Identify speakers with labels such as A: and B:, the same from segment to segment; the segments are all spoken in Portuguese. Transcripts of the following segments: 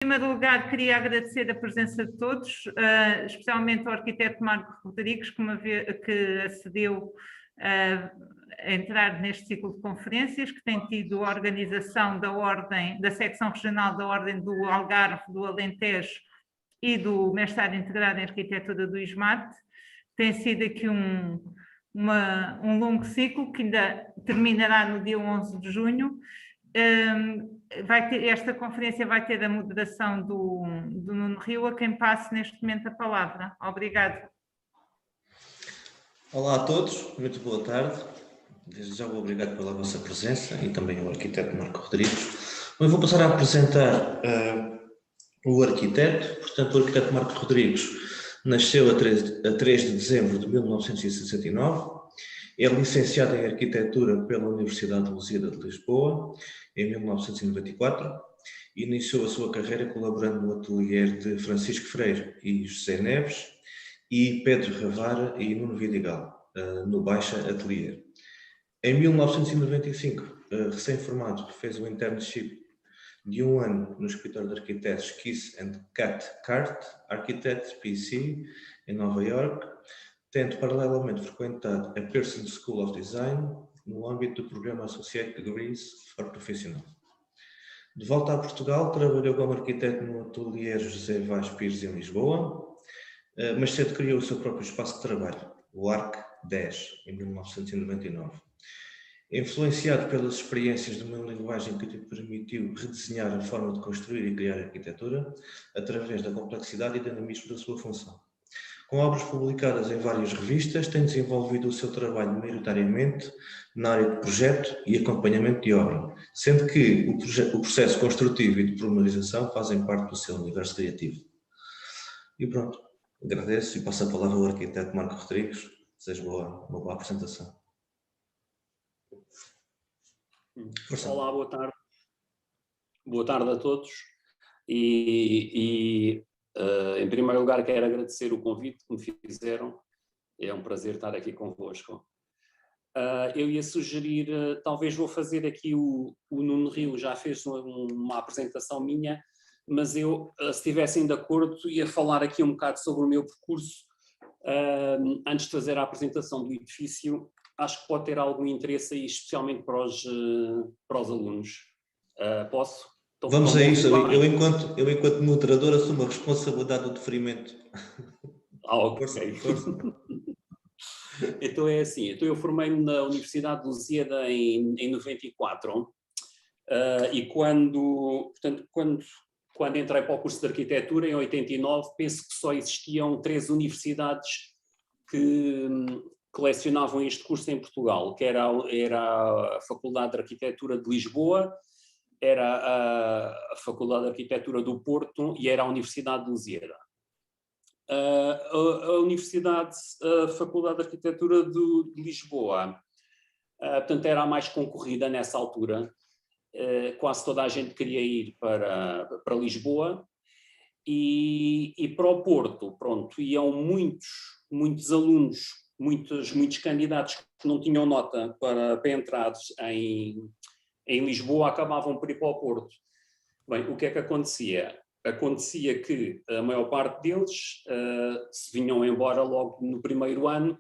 A: Em primeiro lugar, queria agradecer a presença de todos, especialmente ao arquiteto Marco Rodrigues, que acedeu a entrar neste ciclo de conferências, que tem tido a organização da secção regional da Ordem do Algarve, do Alentejo e do mestrado integrado em arquitetura do ISMAT. Tem sido aqui um longo ciclo que ainda terminará no dia 11 de junho. Esta conferência vai ter a moderação do Nuno Rio, a quem passo neste momento a palavra. Obrigado.
B: Olá a todos, muito boa tarde. Desde já obrigado pela vossa presença e também ao arquiteto Marco Rodrigues. Eu vou passar a apresentar o arquiteto. Portanto, o arquiteto Marco Rodrigues nasceu a 3 de dezembro de 1969. É licenciado em Arquitetura pela Universidade de Lusíada de Lisboa, em 1994. Iniciou a sua carreira colaborando no atelier de Francisco Freire e José Neves e Pedro Ravara e Nuno Vidigal, no Baixa Atelier. Em 1995, recém-formado, fez um internship de 1 ano no escritório de arquitetos Kiss & Cathcart Architects PC, em Nova York, tendo paralelamente frequentado a Pearson School of Design no âmbito do programa Associate Degrees for Professionals. De volta a Portugal, trabalhou como arquiteto no atelier José Vaz Pires em Lisboa, mas cedo criou o seu próprio espaço de trabalho, o ARC 10, em 1999. Influenciado pelas experiências de uma linguagem que lhe permitiu redesenhar a forma de construir e criar arquitetura, através da complexidade e dinamismo da sua função. Com obras publicadas em várias revistas, tem desenvolvido o seu trabalho maioritariamente na área de projeto e acompanhamento de obra, sendo que o processo construtivo e de pormenorização fazem parte do seu universo criativo. E pronto, agradeço e passo a palavra ao arquiteto Marco Rodrigues. Desejo uma boa apresentação.
C: Olá, boa tarde. Boa tarde a todos. Em primeiro lugar, quero agradecer o convite que me fizeram. É um prazer estar aqui convosco. Eu ia sugerir, talvez vou fazer aqui o Nuno Rio já fez uma apresentação minha, mas eu, se estivessem de acordo, ia falar aqui um bocado sobre o meu percurso. Antes de fazer a apresentação do edifício, acho que pode ter algum interesse aí, especialmente para os alunos. Posso?
B: Vamos a isso. Eu, enquanto moderador, assumo a responsabilidade do deferimento.
C: Ok.
B: Força.
C: Então é assim, eu formei-me na Universidade de Lusíada em 94 e quando entrei para o curso de Arquitetura, em 89, penso que só existiam 3 universidades que lecionavam este curso em Portugal, que era a Faculdade de Arquitetura de Lisboa, era a Faculdade de Arquitetura do Porto e era a Universidade de Lusíada. A Faculdade de Arquitetura de Lisboa, portanto, era a mais concorrida nessa altura. Quase toda a gente queria ir para Lisboa e para o Porto, pronto, iam muitos alunos, muitos candidatos que não tinham nota para entrar em Lisboa acabavam por ir para o Porto. Bem, o que é que acontecia? Acontecia que a maior parte deles se vinham embora logo no primeiro ano.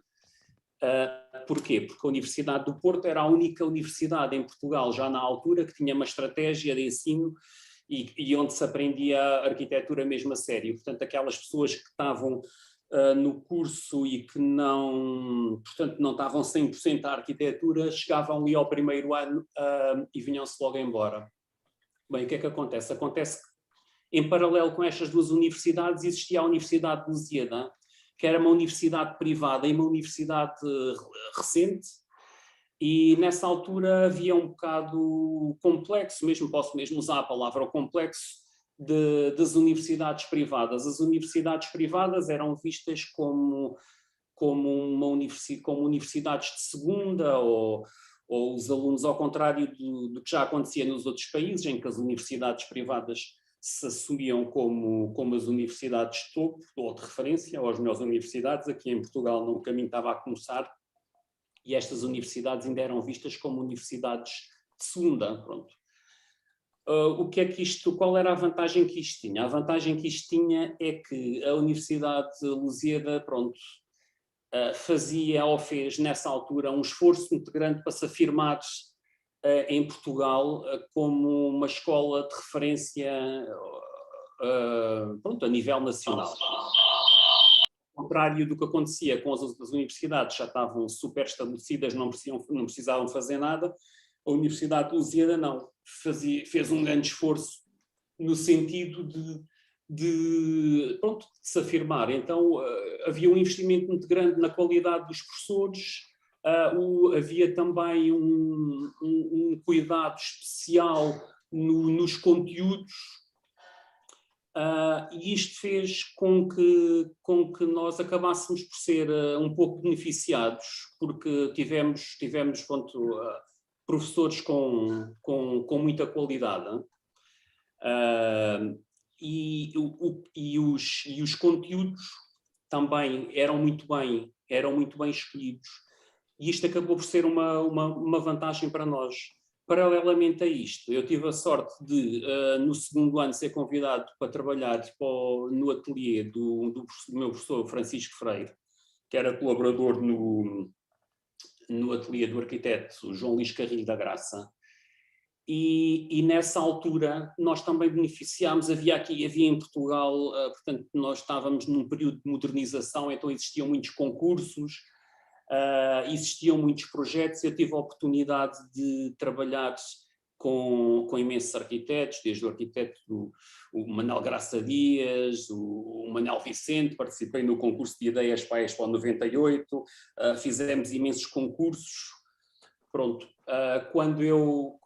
C: Porquê? Porque a Universidade do Porto era a única universidade em Portugal, já na altura, que tinha uma estratégia de ensino e onde se aprendia a arquitetura mesmo a sério. Portanto, aquelas pessoas que estavam no curso e que não estavam 100% à arquitetura, chegavam ali ao primeiro ano e vinham-se logo embora. Bem, o que é que acontece? Acontece que, em paralelo com estas 2 universidades, existia a Universidade de Lusíada, que era uma universidade privada e uma universidade recente, e nessa altura havia um bocado complexo, posso mesmo usar a palavra o complexo, das universidades privadas. As universidades privadas eram vistas como universidades de segunda, ou os alunos, ao contrário do que já acontecia nos outros países, em que as universidades privadas se assumiam como as universidades de topo ou de referência, ou as melhores universidades. Aqui em Portugal o caminho estava a começar e estas universidades ainda eram vistas como universidades de segunda. Pronto. o que é que qual era a vantagem que isto tinha? A vantagem que isto tinha é que a Universidade de Lusíada, pronto, fazia ou fez nessa altura um esforço muito grande para se afirmar em Portugal como uma escola de referência pronto, a nível nacional. Ao contrário do que acontecia com as universidades, já estavam super estabelecidas, não precisavam fazer nada, a Universidade de Lusíada não, fez um grande esforço no sentido de se afirmar. Então havia um investimento muito grande na qualidade dos professores, havia também um cuidado especial nos conteúdos, e isto fez com que nós acabássemos por ser um pouco beneficiados, porque tivemos professores com muita qualidade, e os conteúdos também eram muito bem escolhidos, e isto acabou por ser uma vantagem para nós. Paralelamente a isto, eu tive a sorte de, no segundo ano, ser convidado para trabalhar no ateliê do meu professor Francisco Freire, que era colaborador no ateliê do arquiteto João Luís Carrilho da Graça, e nessa altura nós também beneficiámos, havia em Portugal, portanto nós estávamos num período de modernização, então existiam muitos concursos, existiam muitos projetos. Eu tive a oportunidade de trabalhar com imensos arquitetos, desde o arquiteto o Manuel Graça Dias, o Manuel Vicente, participei no concurso de ideias para a Expo 98, fizemos imensos concursos. Pronto, quando eu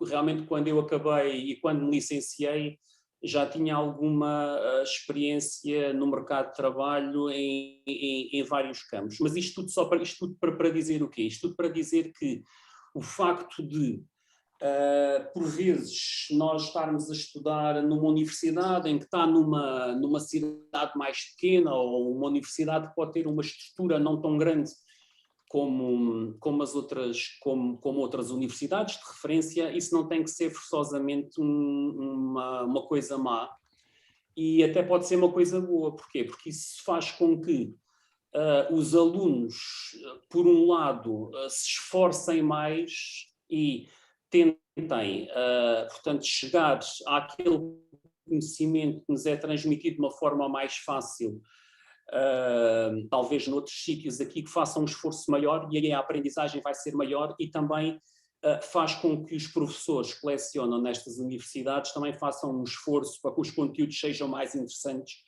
C: acabei e quando me licenciei, já tinha alguma experiência no mercado de trabalho em vários campos. Mas isto tudo para dizer o quê? Isto tudo para dizer que o facto de, por vezes, nós estarmos a estudar numa universidade em que está numa cidade mais pequena, ou uma universidade que pode ter uma estrutura não tão grande como outras universidades de referência, isso não tem que ser forçosamente uma coisa má, e até pode ser uma coisa boa. Porquê? Porque isso faz com que os alunos, por um lado, se esforcem mais e tentem, portanto, chegar àquele conhecimento que nos é transmitido de uma forma mais fácil, talvez noutros sítios aqui, que façam um esforço maior, e aí a aprendizagem vai ser maior, e também faz com que os professores que lecionam nestas universidades também façam um esforço para que os conteúdos sejam mais interessantes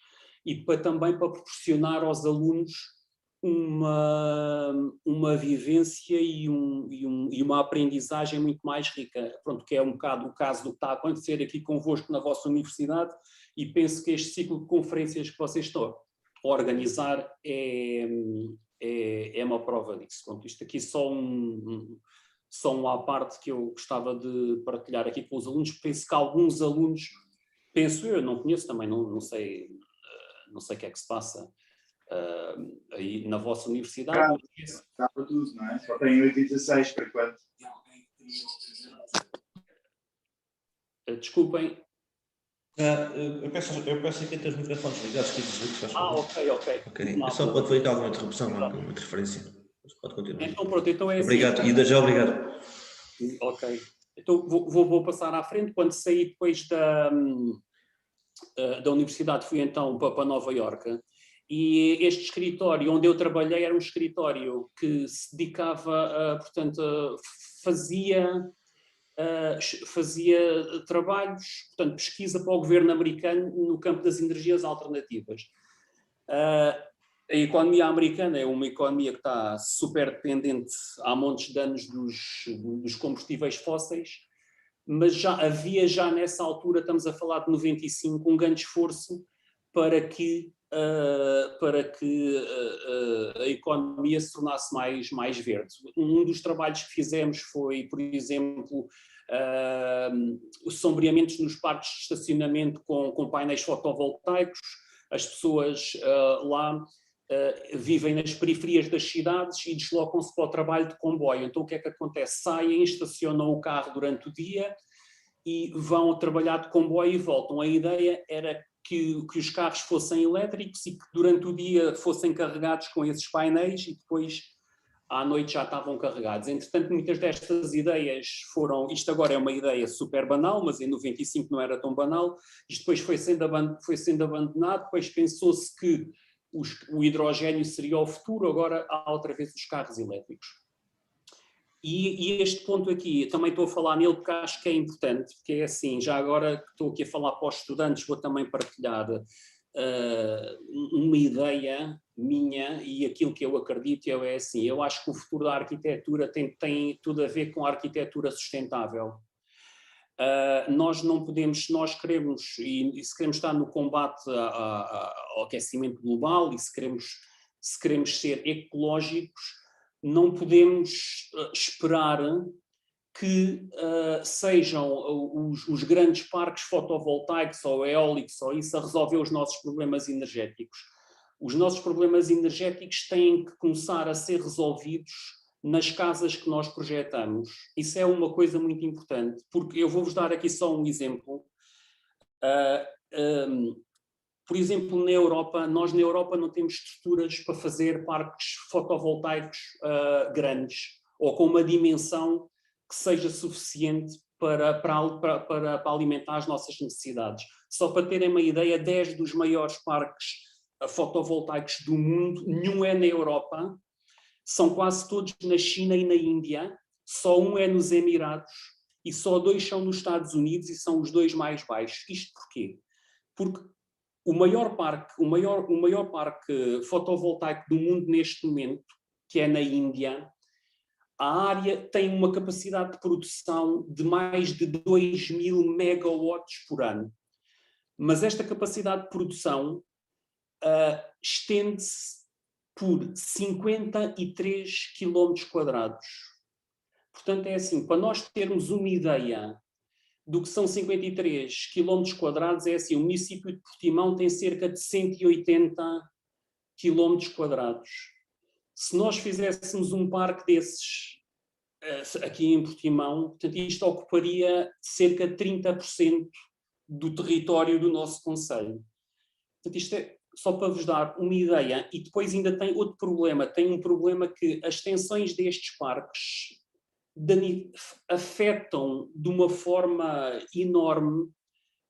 C: e também para proporcionar aos alunos uma vivência e uma aprendizagem muito mais rica. Pronto, que é um bocado o caso do que está a acontecer aqui convosco na vossa universidade, e penso que este ciclo de conferências que vocês estão organizar é uma prova disso. Pronto, isto aqui só uma à parte que eu gostava de partilhar aqui com os alunos. Penso que alguns alunos, eu não conheço também, não sei o que é que se passa aí na vossa universidade.
D: Está para tudo, não é? Só tem 8 e 16 para quanto?
C: Desculpem.
B: Eu peço aqui ter os microfones ligados, que ok.
C: Não,
B: só pode haver alguma interrupção, alguma interferência. Mas pode continuar.
C: Então pronto, então é
B: obrigado,
C: assim.
B: e já obrigado.
C: Ok. Então vou passar à frente. Quando saí depois da universidade, fui então para Nova Iorque, e este escritório onde eu trabalhei era um escritório que se dedicava, portanto, fazia trabalhos, portanto, pesquisa para o governo americano no campo das energias alternativas. A economia americana é uma economia que está super dependente há montes de anos dos combustíveis fósseis, mas havia nessa altura, estamos a falar de 95, um grande esforço para que a economia se tornasse mais verde. Um dos trabalhos que fizemos foi, por exemplo, os sombreamentos nos parques de estacionamento com painéis fotovoltaicos. As pessoas lá vivem nas periferias das cidades e deslocam-se para o trabalho de comboio. Então o que é que acontece? Saem, estacionam o carro durante o dia e vão trabalhar de comboio e voltam. A ideia era que os carros fossem elétricos e que durante o dia fossem carregados com esses painéis e depois à noite já estavam carregados. Entretanto, muitas destas ideias foram... Isto agora é uma ideia super banal, mas em 95 não era tão banal. Isto depois foi sendo abandonado, depois pensou-se que o hidrogénio seria o futuro, agora há outra vez os carros elétricos. E este ponto aqui, também estou a falar nele porque acho que é importante, porque é assim, já agora que estou aqui a falar para os estudantes, vou também partilhar uma ideia minha e aquilo que eu acredito é assim, eu acho que o futuro da arquitetura tem tudo a ver com a arquitetura sustentável. Nós não podemos, se nós queremos, e se queremos estar no combate ao aquecimento global e se queremos ser ecológicos, não podemos esperar que sejam os grandes parques fotovoltaicos ou eólicos ou isso a resolver os nossos problemas energéticos. Os nossos problemas energéticos têm que começar a ser resolvidos nas casas que nós projetamos. Isso é uma coisa muito importante, porque eu vou-vos dar aqui só um exemplo. Por exemplo, nós na Europa não temos estruturas para fazer parques fotovoltaicos grandes ou com uma dimensão que seja suficiente para alimentar as nossas necessidades. Só para terem uma ideia, 10 dos maiores parques fotovoltaicos do mundo, nenhum é na Europa, são quase todos na China e na Índia, só um é nos Emirados e só 2 são nos Estados Unidos e são os 2 mais baixos. Isto porquê? Porque o maior parque fotovoltaico do mundo neste momento, que é na Índia, a área tem uma capacidade de produção de mais de 2.000 megawatts por ano. Mas esta capacidade de produção estende-se por 53 quilómetros quadrados. Portanto, é assim, para nós termos uma ideia do que são 53 quilómetros quadrados, é assim, o município de Portimão tem cerca de 180 quilómetros quadrados. Se nós fizéssemos um parque desses aqui em Portimão, portanto, isto ocuparia cerca de 30% do território do nosso concelho. Portanto, isto é só para vos dar uma ideia. E depois ainda tem outro problema. Tem um problema que as extensões destes parques afetam de uma forma enorme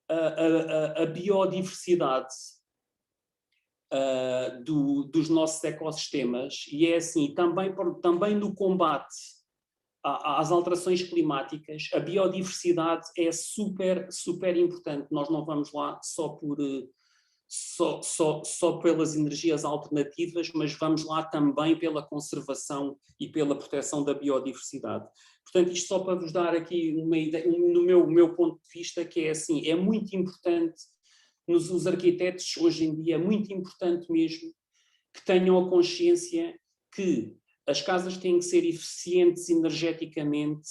C: a biodiversidade dos nossos ecossistemas e é assim, também no combate às alterações climáticas, a biodiversidade é super, super importante. Nós não vamos lá só pelas energias alternativas, mas vamos lá também pela conservação e pela proteção da biodiversidade. Portanto, isto só para vos dar aqui uma ideia, no meu ponto de vista, que é assim, é muito importante os arquitetos hoje em dia, é muito importante mesmo que tenham a consciência que as casas têm que ser eficientes energeticamente,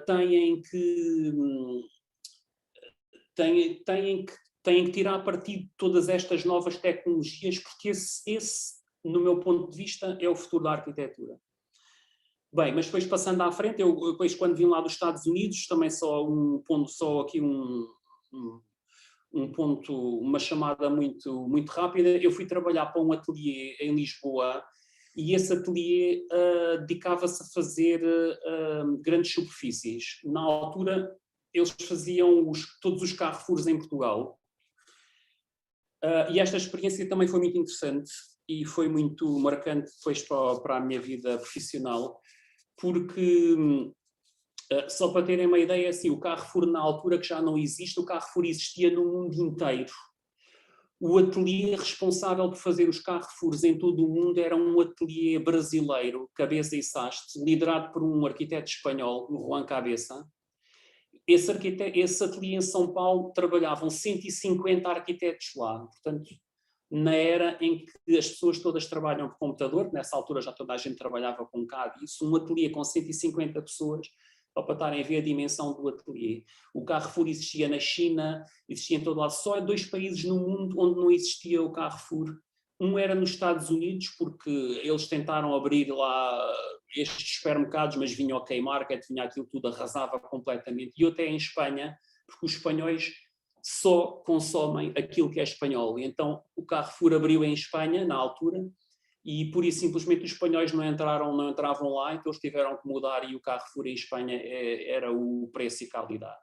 C: têm que tirar partido de todas estas novas tecnologias, porque esse, no meu ponto de vista, é o futuro da arquitetura. Bem, mas depois passando à frente, eu depois quando vim lá dos Estados Unidos, também uma chamada muito, muito rápida, eu fui trabalhar para um ateliê em Lisboa e esse ateliê dedicava-se a fazer grandes superfícies. Na altura, eles faziam todos os Carrefours em Portugal. E esta experiência também foi muito interessante e foi muito marcante depois para a minha vida profissional, porque, só para terem uma ideia, assim, o Carrefour na altura que já não existe, o Carrefour existia no mundo inteiro. O ateliê responsável por fazer os Carrefours em todo o mundo era um ateliê brasileiro, Cabeça e Sastre, liderado por um arquiteto espanhol, o Juan Cabeça. Esse ateliê em São Paulo trabalhavam 150 arquitetos lá, portanto, na era em que as pessoas todas trabalham por computador, nessa altura já toda a gente trabalhava com CAD, isso, um ateliê com 150 pessoas, só para estarem a ver a dimensão do ateliê. O Carrefour existia na China, existia em todo lado, só há 2 países no mundo onde não existia o Carrefour. Um era nos Estados Unidos, porque eles tentaram abrir lá estes supermercados, mas vinha o K-Market, vinha aquilo tudo, arrasava completamente. E eu até em Espanha, porque os espanhóis só consomem aquilo que é espanhol. E então o Carrefour abriu em Espanha, na altura, e por isso simplesmente os espanhóis não entravam lá, então eles tiveram que mudar, e o Carrefour em Espanha era o preço e qualidade.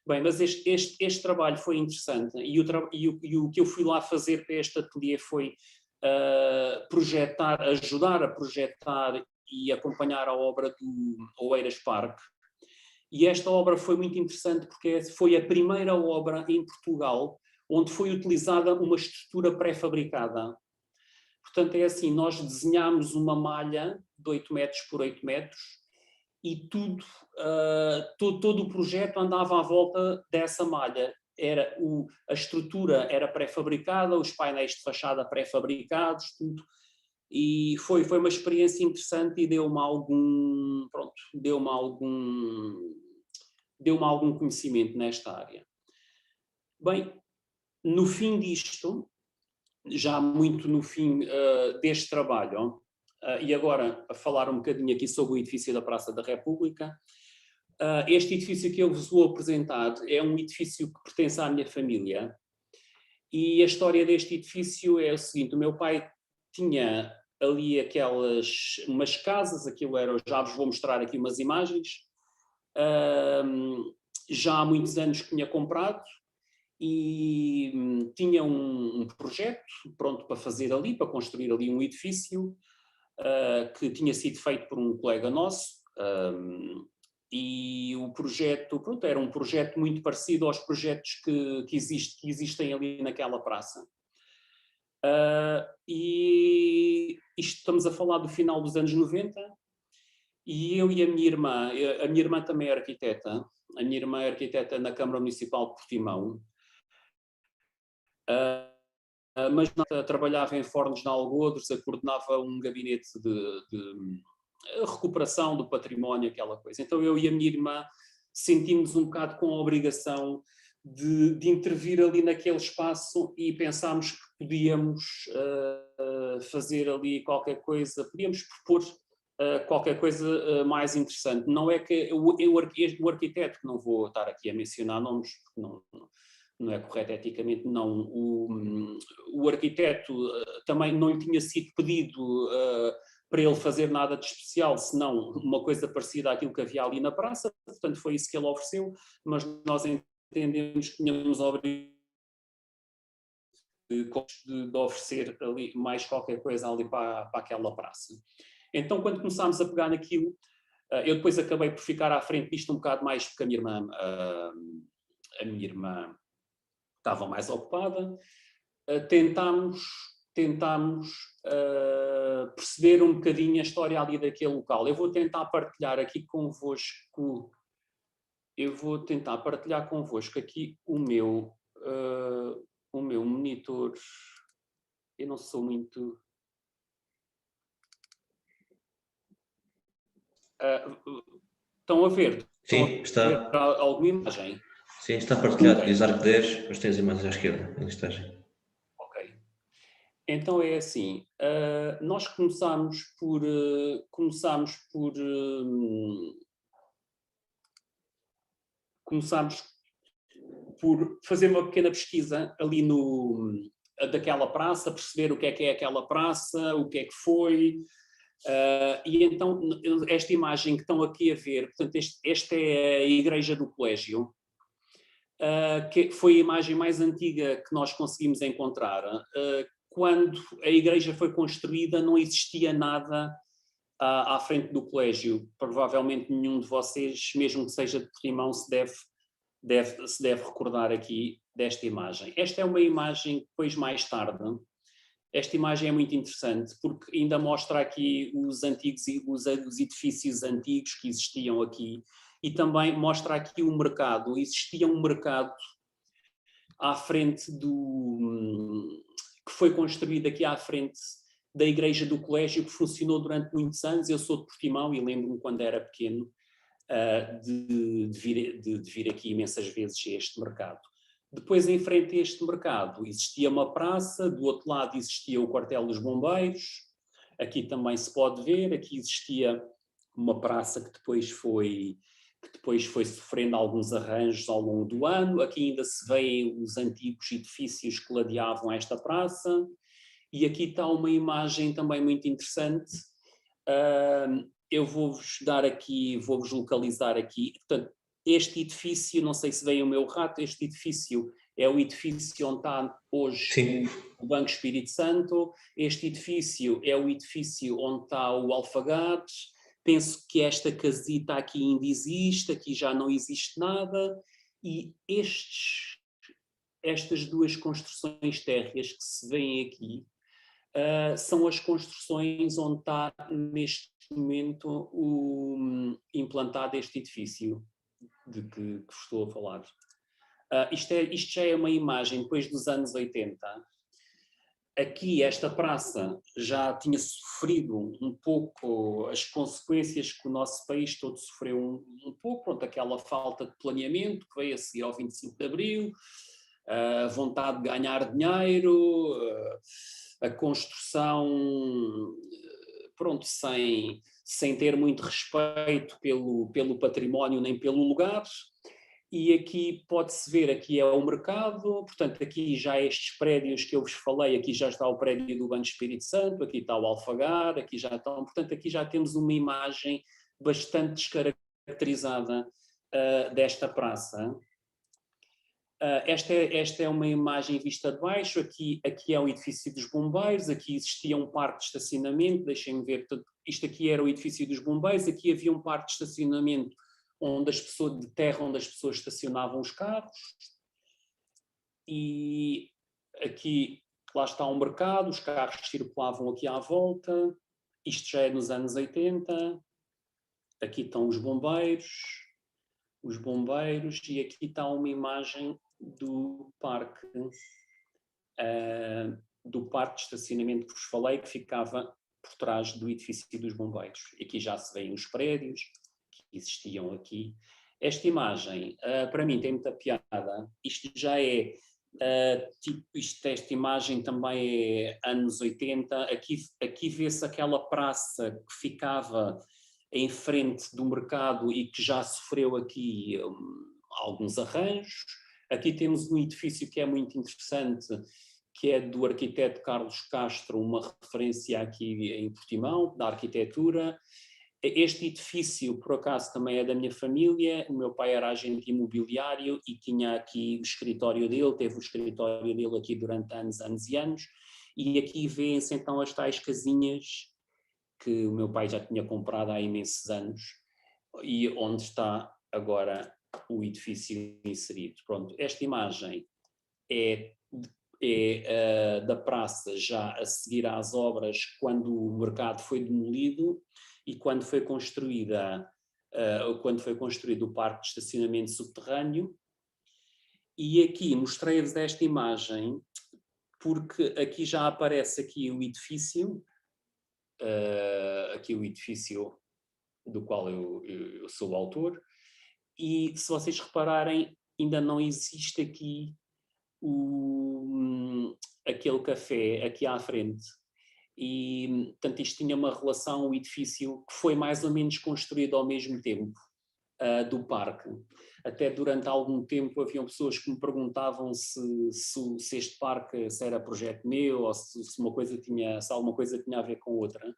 C: Bem, mas este trabalho foi interessante, e o que eu fui lá fazer para este ateliê foi ajudar a projetar e acompanhar a obra do Oeiras Park. E esta obra foi muito interessante porque foi a primeira obra em Portugal onde foi utilizada uma estrutura pré-fabricada. Portanto, é assim, nós desenhámos uma malha de 8 metros por 8 metros e todo o projeto andava à volta dessa malha. A estrutura era pré-fabricada, os painéis de fachada pré-fabricados, tudo. E foi uma experiência interessante e deu-me algum conhecimento nesta área. Bem, no fim disto, já muito no fim deste trabalho, e agora a falar um bocadinho aqui sobre o edifício da Praça da República, este edifício que eu vos vou apresentar é um edifício que pertence à minha família, e a história deste edifício é o seguinte: o meu pai tinha ali umas casas, já vos vou mostrar aqui umas imagens, já há muitos anos que tinha comprado, e tinha um projeto pronto para fazer ali, para construir ali um edifício, que tinha sido feito por um colega nosso, e o projeto, pronto, era um projeto muito parecido aos projetos que existem ali naquela praça. E isto estamos a falar do final dos anos 90, e eu e a minha irmã também é arquiteta, a minha irmã é arquiteta na Câmara Municipal de Portimão, mas trabalhava em Fornos de Algodres, coordenava um gabinete de recuperação do património, aquela coisa. Então eu e a minha irmã sentimos um bocado com a obrigação de intervir ali naquele espaço, e pensámos que podíamos fazer ali qualquer coisa, podíamos propor qualquer coisa mais interessante. Não é que o arquiteto, que não vou estar aqui a mencionar nomes, porque não é correto eticamente, não. O arquiteto também não lhe tinha sido pedido para ele fazer nada de especial, senão uma coisa parecida àquilo que havia ali na praça, portanto foi isso que ele ofereceu, mas nós entendemos que tínhamos a obrigação de oferecer ali mais qualquer coisa ali para aquela praça. Então, quando começámos a pegar naquilo, eu depois acabei por ficar à frente disto um bocado mais, porque a minha irmã estava mais ocupada. Tentámos perceber um bocadinho a história ali daquele local. Eu vou tentar partilhar aqui convosco, aqui o meu monitor. Eu não sou muito... estão a ver?
B: Sim, está.
C: Ver alguma imagem?
B: Sim, está partilhado. Diz Arco 10, depois tens imagens à esquerda, em listagem.
C: Ok. Então é assim, nós começámos por fazer uma pequena pesquisa ali daquela praça, perceber o que é aquela praça, o que é que foi. E então esta imagem que estão aqui a ver, portanto esta é a igreja do colégio, que foi a imagem mais antiga que nós conseguimos encontrar. Quando a igreja foi construída não existia nada à frente do colégio. Provavelmente nenhum de vocês, mesmo que seja de Portimão, se deve recordar aqui desta imagem. Esta é uma imagem que depois, mais tarde, esta imagem é muito interessante porque ainda mostra aqui os edifícios antigos que existiam aqui, e também mostra aqui o mercado. Existia um mercado à frente que foi construído aqui à frente da igreja do colégio, que funcionou durante muitos anos. Eu sou de Portimão e lembro-me, quando era pequeno, de vir aqui imensas vezes a este mercado. Depois, em frente a este mercado, existia uma praça, do outro lado existia o quartel dos bombeiros, aqui também se pode ver, aqui existia uma praça que depois foi sofrendo alguns arranjos ao longo do ano. Aqui ainda se veem os antigos edifícios que ladeavam esta praça, e aqui está uma imagem também muito interessante. Eu vou-vos dar aqui, vou-vos localizar aqui. Portanto, este edifício, não sei se veio o meu rato, este edifício é o edifício onde está hoje o Banco Espírito Santo. Este edifício é o edifício onde está o Alfagares. Penso que esta casita aqui ainda existe, aqui já não existe nada, e estas duas construções térreas que se vêem aqui são as construções onde está neste momento implantado este edifício de que vos estou a falar. Isto já é uma imagem depois dos anos 80. Aqui esta praça já tinha sofrido um pouco as consequências que o nosso país todo sofreu um pouco, pronto, aquela falta de planeamento que veio a seguir ao 25 de Abril, a vontade de ganhar dinheiro, a construção, pronto, sem ter muito respeito pelo património nem pelo lugar. E aqui pode-se ver, aqui é o mercado, portanto aqui já estes prédios que eu vos falei, aqui já está o prédio do Banco Espírito Santo, aqui está o Alfagar, aqui já estão, portanto aqui já temos uma imagem bastante descaracterizada desta praça. Esta é uma imagem vista de baixo, aqui é o edifício dos bombeiros, aqui existia um parque de estacionamento, deixem-me ver, isto aqui era o edifício dos bombeiros, aqui havia um parque de estacionamento onde de terra onde as pessoas estacionavam os carros, e aqui, lá está um mercado, os carros circulavam aqui à volta, isto já é nos anos 80, aqui estão os bombeiros, e aqui está uma imagem do parque de estacionamento que vos falei, que ficava por trás do edifício dos bombeiros. Aqui já se veem os prédios que existiam aqui. Esta imagem, para mim, tem muita piada. Isto já é, esta imagem também é anos 80. Aqui vê-se aquela praça que ficava em frente do mercado e que já sofreu aqui alguns arranjos. Aqui temos um edifício que é muito interessante, que é do arquiteto Carlos Castro, uma referência aqui em Portimão, da arquitetura. Este edifício, por acaso, também é da minha família. O meu pai era agente imobiliário e tinha aqui o escritório dele, teve o escritório dele aqui durante anos e anos, e aqui vêem-se então as tais casinhas que o meu pai já tinha comprado há imensos anos e onde está agora o edifício inserido. Pronto, esta imagem é da praça já a seguir às obras, quando o mercado foi demolido e quando foi construído o parque de estacionamento subterrâneo. E aqui mostrei-vos esta imagem porque aqui já aparece aqui o edifício, do qual eu sou o autor, e se vocês repararem, ainda não existe aqui aquele café aqui à frente. E, portanto, isto tinha uma relação, o edifício, que foi mais ou menos construído ao mesmo tempo do parque. Até durante algum tempo haviam pessoas que me perguntavam se este parque se era projeto meu ou se alguma coisa tinha a ver com outra.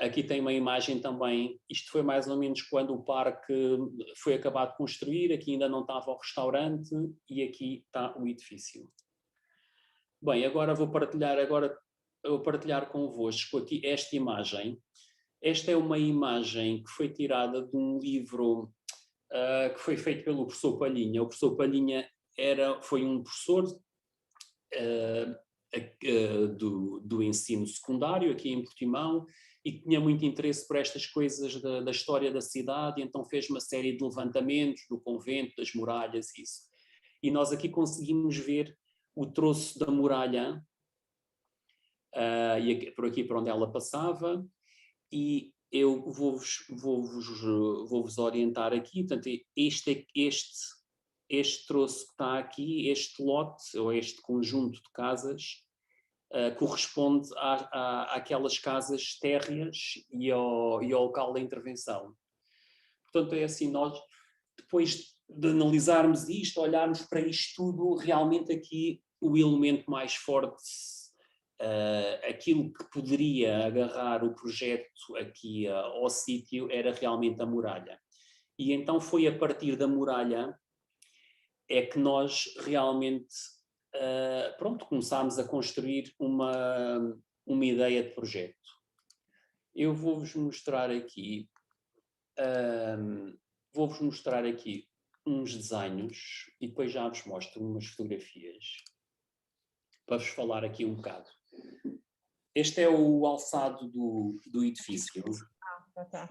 C: Aqui tem uma imagem também, isto foi mais ou menos quando o parque foi acabado de construir, aqui ainda não estava o restaurante e aqui está o edifício. Bem, agora vou partilhar convosco aqui esta imagem. Esta é uma imagem que foi tirada de um livro que foi feito pelo professor Palhinha. O professor Palhinha foi um professor do ensino secundário aqui em Portimão e que tinha muito interesse por estas coisas da história da cidade, e então fez uma série de levantamentos do convento, das muralhas e isso. E nós aqui conseguimos ver o troço da muralha, e por aqui por onde ela passava, e eu vou-vos orientar aqui. Portanto, este troço que está aqui, este lote, ou este conjunto de casas, corresponde àquelas casas térreas e ao local da intervenção. Portanto, é assim, nós, depois de analisarmos isto, olharmos para isto tudo, realmente aqui o elemento mais forte, aquilo que poderia agarrar o projeto aqui ao sítio, era realmente a muralha. E então foi a partir da muralha é que nós realmente começámos a construir uma ideia de projeto. Eu vou-vos mostrar aqui uns desenhos e depois já vos mostro umas fotografias para vos falar aqui um bocado. Este é o alçado do edifício.
A: Tá.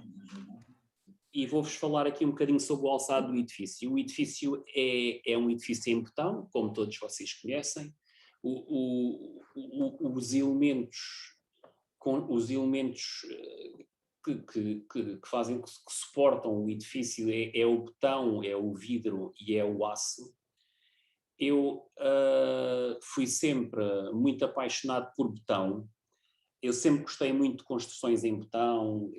C: E vou-vos falar aqui um bocadinho sobre o alçado do edifício. O edifício é um edifício em betão, como todos vocês conhecem. Os elementos que fazem, que suportam o edifício é o betão, é o vidro e é o aço. Eu fui sempre muito apaixonado por betão. Eu sempre gostei muito de construções em betão,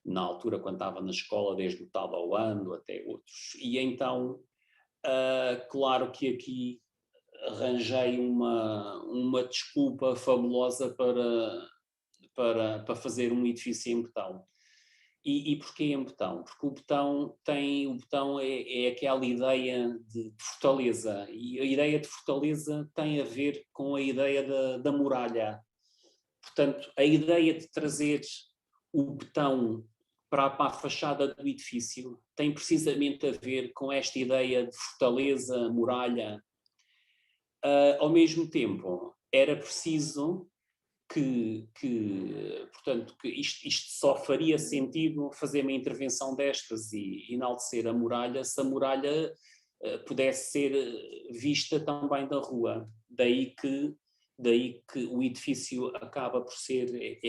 C: na altura quando estava na escola, desde o Taboando até outros. E então, claro que aqui arranjei uma desculpa fabulosa para fazer um edifício em betão. E porquê em betão? Porque o betão é aquela ideia de fortaleza, e a ideia de fortaleza tem a ver com a ideia da muralha. Portanto, a ideia de trazer o betão para a fachada do edifício tem precisamente a ver com esta ideia de fortaleza, muralha. Ao mesmo tempo, era preciso portanto, que isto só faria sentido fazer uma intervenção destas e enaltecer a muralha se a muralha pudesse ser vista também da rua. Daí que o edifício acaba por ser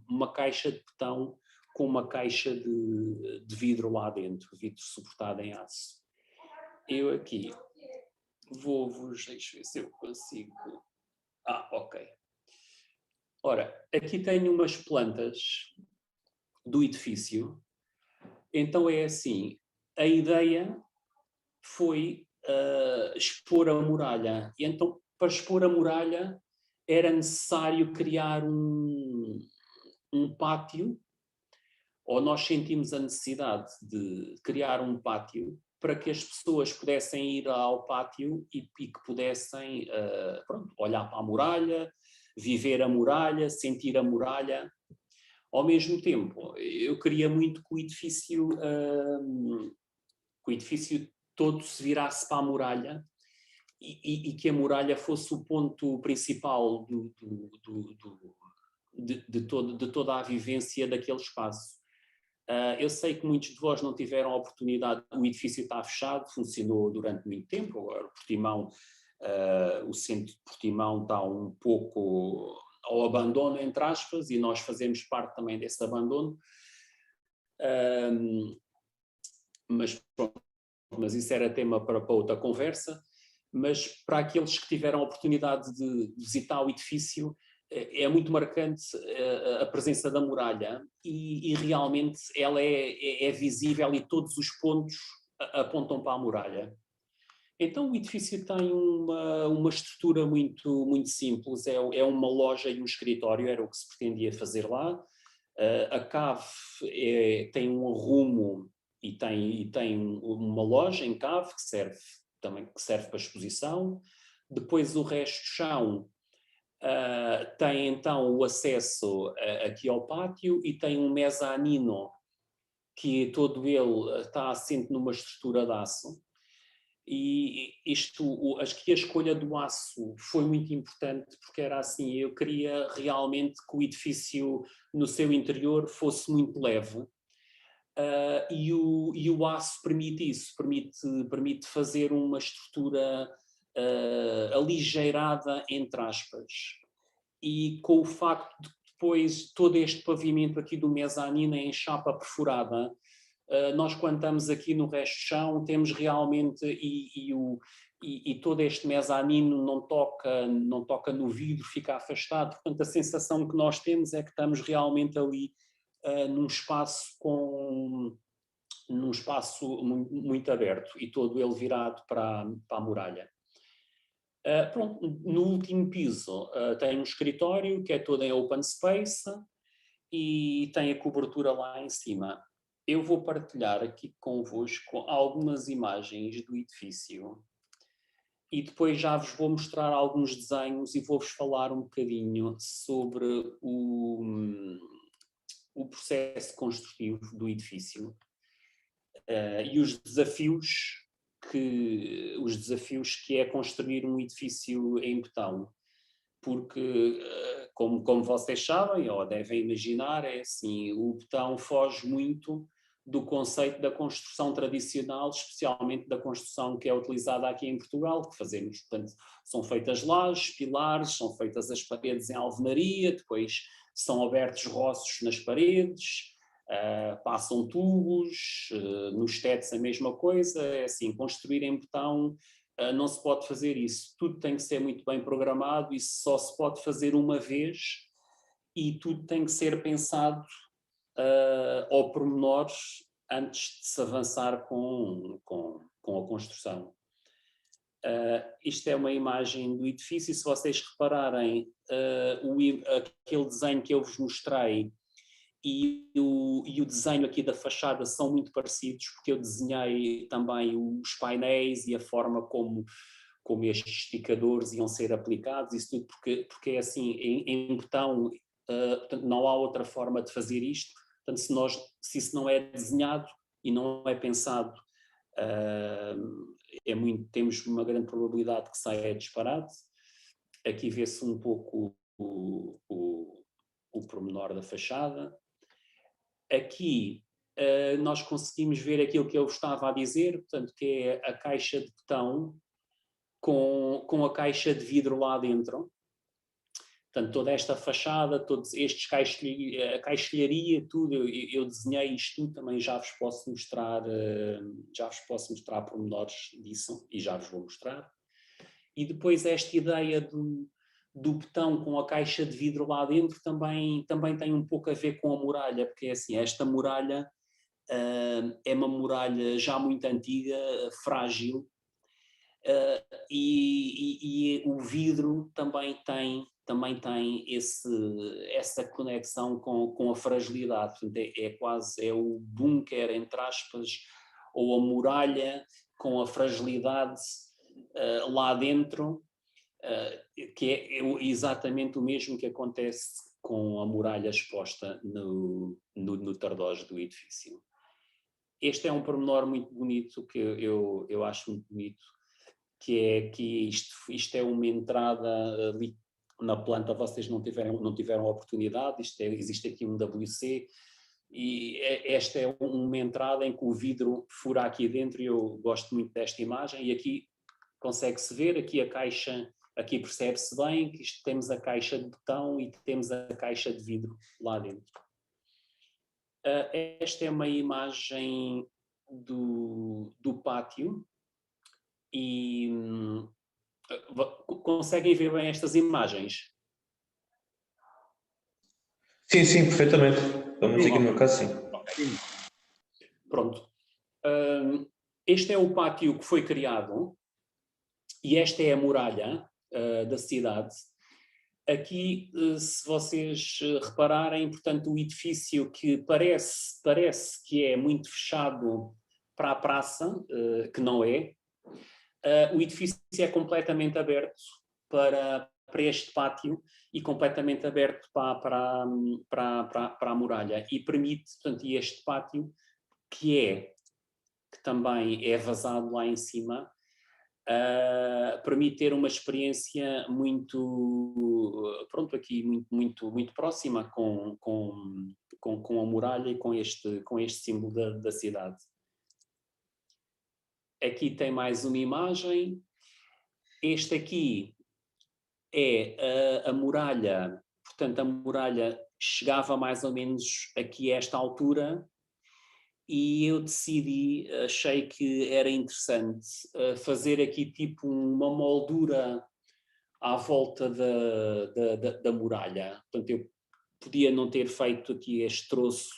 C: uma caixa de betão com uma caixa de vidro lá dentro, vidro suportado em aço. Eu aqui vou-vos, deixa eu ver se eu consigo... ok. Ora, aqui tenho umas plantas do edifício. Então é assim, a ideia foi expor a muralha. E então, para expor a muralha, era necessário criar um pátio, ou nós sentimos a necessidade de criar um pátio para que as pessoas pudessem ir ao pátio e que pudessem olhar para a muralha, viver a muralha, sentir a muralha. Ao mesmo tempo, eu queria muito que o edifício todo se virasse para a muralha e que a muralha fosse o ponto principal de toda a vivência daquele espaço. Eu sei que muitos de vós não tiveram a oportunidade, o edifício está fechado, funcionou durante muito tempo, agora o Portimão, o centro de Portimão está um pouco ao abandono, entre aspas, e nós fazemos parte também desse abandono, mas isso era tema para outra conversa. Mas para aqueles que tiveram a oportunidade de visitar o edifício, é muito marcante a presença da muralha e realmente ela é visível e todos os pontos apontam para a muralha. Então o edifício tem uma estrutura muito, muito simples, é uma loja e um escritório, era o que se pretendia fazer lá. A cave tem um arrumo e tem uma loja em cave que serve para exposição. Depois o resto do chão tem então o acesso aqui ao pátio e tem um mezanino que todo ele está assente numa estrutura de aço. E acho que a escolha do aço foi muito importante porque era assim, eu queria realmente que o edifício no seu interior fosse muito leve. E o aço permite isso, permite fazer uma estrutura aligeirada, entre aspas. E com o facto de depois todo este pavimento aqui do mezanino em chapa perfurada, nós quando estamos aqui no resto do chão temos realmente, e todo este mezanino não toca no vidro, fica afastado. Portanto, a sensação que nós temos é que estamos realmente ali num espaço muito aberto e todo ele virado para a muralha. Pronto, no último piso tem um escritório que é todo em open space e tem a cobertura lá em cima. Eu vou partilhar aqui convosco algumas imagens do edifício e depois já vos vou mostrar alguns desenhos e vou-vos falar um bocadinho sobre o processo construtivo do edifício e os desafios que é construir um edifício em betão. Porque, como vocês sabem, ou devem imaginar, é assim, o betão foge muito do conceito da construção tradicional, especialmente da construção que é utilizada aqui em Portugal, que fazemos, portanto, são feitas lajes, pilares, são feitas as paredes em alvenaria, depois são abertos roços nas paredes, passam tubos, nos tetos a mesma coisa, é assim, construir em betão não se pode fazer isso, tudo tem que ser muito bem programado, isso só se pode fazer uma vez e tudo tem que ser pensado ao pormenor antes de se avançar com a construção. Isto é uma imagem do edifício, se vocês repararem, aquele desenho que eu vos mostrei e o desenho aqui da fachada são muito parecidos, porque eu desenhei também os painéis e a forma como estes esticadores iam ser aplicados, isso tudo porque é assim, em betão, portanto, não há outra forma de fazer isto, portanto, se isso não é desenhado e não é pensado, temos uma grande probabilidade que saia disparado. Aqui vê-se um pouco o pormenor da fachada. Aqui nós conseguimos ver aquilo que eu estava a dizer, portanto, que é a caixa de betão com a caixa de vidro lá dentro. Portanto, toda esta fachada, todos estes a caixilharia, tudo, eu desenhei isto tudo, também já vos posso mostrar pormenores disso, e já vos vou mostrar. E depois esta ideia do betão com a caixa de vidro lá dentro também tem um pouco a ver com a muralha, porque é assim, esta muralha é uma muralha já muito antiga, frágil, e o vidro também tem essa conexão com a fragilidade, portanto é o bunker, entre aspas, ou a muralha com a fragilidade lá dentro, que é exatamente o mesmo que acontece com a muralha exposta no tardós do edifício. Este é um pormenor muito bonito, que eu acho muito bonito, que é que isto é uma entrada ali na planta, vocês não tiveram oportunidade, existe aqui um WC, e esta é uma entrada em que o vidro fura aqui dentro, e eu gosto muito desta imagem, e aqui consegue-se ver, aqui a caixa, aqui percebe-se bem que temos a caixa de betão e temos a caixa de vidro lá dentro. Esta é uma imagem do pátio, e conseguem ver bem estas imagens?
B: Sim, perfeitamente. Vamos aqui no meu caso, sim.
C: Okay. Pronto. Este é o pátio que foi criado e esta é a muralha da cidade. Aqui, se vocês repararem, portanto, o edifício que parece que é muito fechado para a praça, que não é, o edifício é completamente aberto para este pátio e completamente aberto para a muralha, e permite, portanto, este pátio que também é vazado lá em cima, permite ter uma experiência muito, pronto, aqui muito próxima com a muralha e com este símbolo da cidade. Aqui tem mais uma imagem. Este aqui é a muralha, portanto a muralha chegava mais ou menos aqui a esta altura, e eu decidi, achei que era interessante fazer aqui tipo uma moldura à volta da muralha. Portanto, eu podia não ter feito aqui este troço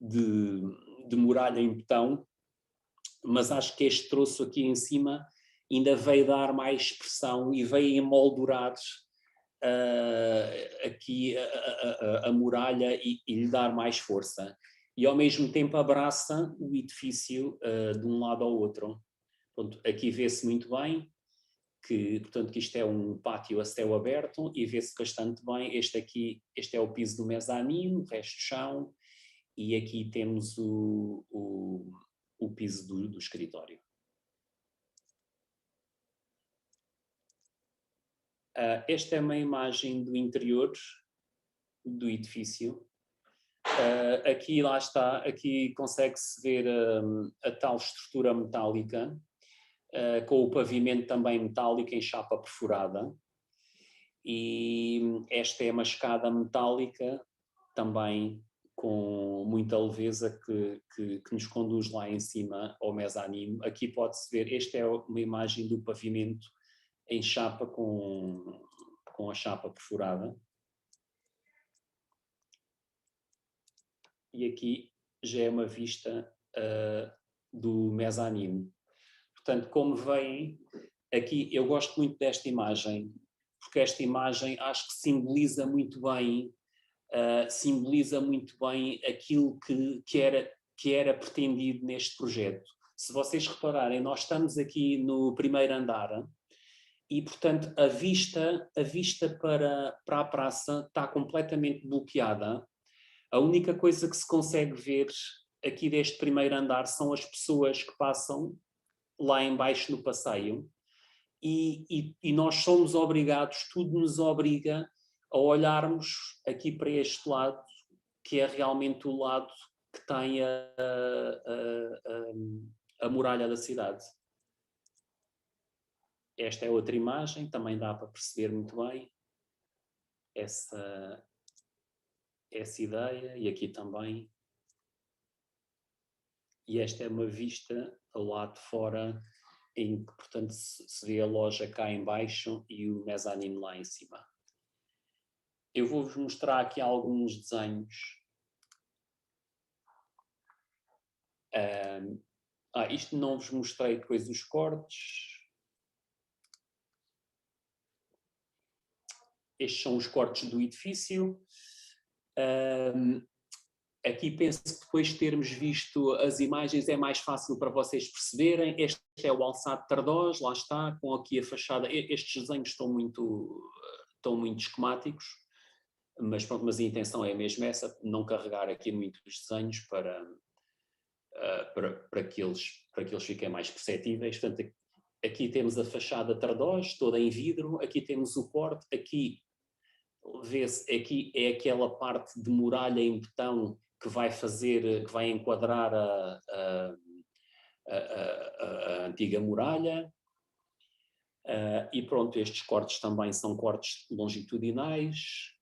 C: de muralha em betão, mas acho que este troço aqui em cima ainda veio dar mais expressão e veio emoldurar aqui a muralha e lhe dar mais força. E ao mesmo tempo abraça o edifício de um lado ao outro. Pronto, aqui vê-se muito bem portanto, que isto é um pátio a céu aberto e vê-se bastante bem. Este é o piso do mezanino, o resto do chão, e aqui temos o piso do escritório. Esta é uma imagem do interior do edifício. Aqui, lá está, aqui consegue-se ver a tal estrutura metálica, com o pavimento também metálico em chapa perfurada. E esta é uma escada metálica também com muita leveza que nos conduz lá em cima ao mezanino. Aqui pode-se ver, esta é uma imagem do pavimento em chapa com a chapa perfurada. E aqui já é uma vista do mezanino. Portanto, como veem, aqui eu gosto muito desta imagem, porque esta imagem acho que simboliza muito bem aquilo que era pretendido neste projeto. Se vocês repararem, nós estamos aqui no primeiro andar e, portanto, a vista para a praça está completamente bloqueada. A única coisa que se consegue ver aqui deste primeiro andar são as pessoas que passam lá embaixo no passeio e nós somos obrigados, tudo nos obriga a olharmos aqui para este lado, que é realmente o lado que tem a muralha da cidade. Esta é outra imagem, também dá para perceber muito bem essa ideia, e aqui também. E esta é uma vista ao lado de fora, em que, portanto, se vê a loja cá em baixo e o mezanino lá em cima. Eu vou-vos mostrar aqui alguns desenhos. Isto não vos mostrei depois os cortes. Estes são os cortes do edifício. Aqui penso que depois de termos visto as imagens é mais fácil para vocês perceberem. Este é o alçado de Tardós, lá está, com aqui a fachada. Estes desenhos estão muito esquemáticos, mas pronto, mas a intenção é mesmo essa, não carregar aqui muitos desenhos para que eles fiquem mais perceptíveis. Portanto, aqui temos a fachada Tardós, toda em vidro, aqui temos o corte, aqui vê-se, aqui é aquela parte de muralha em betão que vai enquadrar a antiga muralha. E pronto, estes cortes também são cortes longitudinais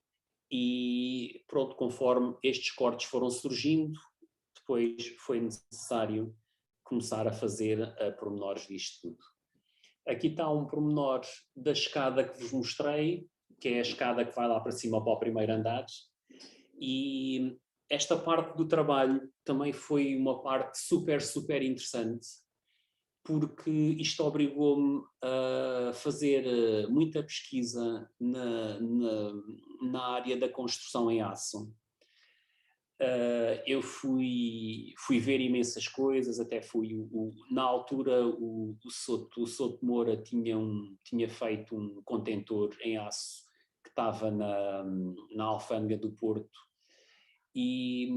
C: e pronto, conforme estes cortes foram surgindo, depois foi necessário começar a fazer pormenores disto tudo. Aqui está um pormenor da escada que vos mostrei, que é a escada que vai lá para cima para o primeiro andar, e esta parte do trabalho também foi uma parte super, super interessante, porque isto obrigou-me a fazer muita pesquisa na área da construção em aço. Eu fui ver imensas coisas, até na altura o Souto Moura tinha feito um contentor em aço que estava na alfândega do Porto, e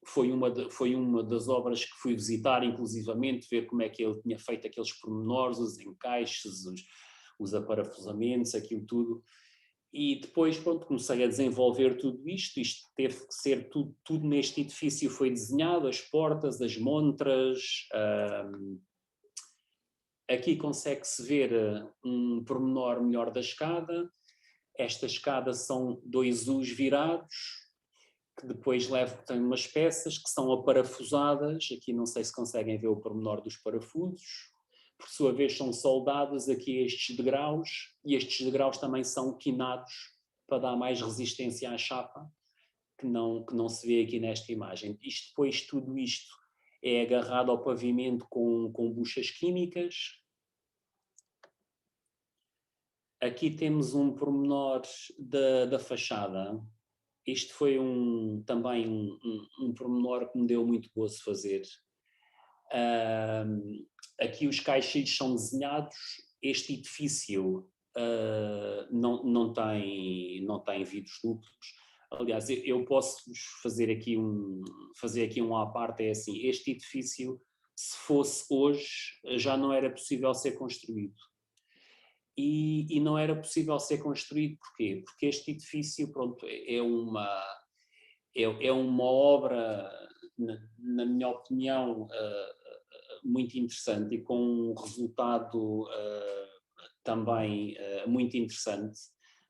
C: foi uma das obras que fui visitar, inclusivamente, ver como é que ele tinha feito aqueles pormenores, os encaixes, os aparafusamentos, aquilo tudo. E depois, pronto, comecei a desenvolver tudo isto teve que ser tudo neste edifício foi desenhado, as portas, as montras. Aqui consegue-se ver um pormenor melhor da escada. Esta escada são 2 U's virados que depois tem umas peças que são aparafusadas, aqui não sei se conseguem ver o pormenor dos parafusos, por sua vez são soldados aqui a estes degraus, e estes degraus também são quinados para dar mais resistência à chapa, que não se vê aqui nesta imagem. Depois tudo isto é agarrado ao pavimento com buchas químicas. Aqui temos um pormenor da fachada. Isto foi também um pormenor que me deu muito gozo fazer. Aqui os caixilhos são desenhados. Este edifício não tem vidros duplos. Aliás, eu posso fazer aqui um à parte, é assim, este edifício, se fosse hoje, já não era possível ser construído. E não era possível ser construído porquê? Porque este edifício, pronto, é uma obra, na minha opinião, muito interessante e com um resultado também muito interessante,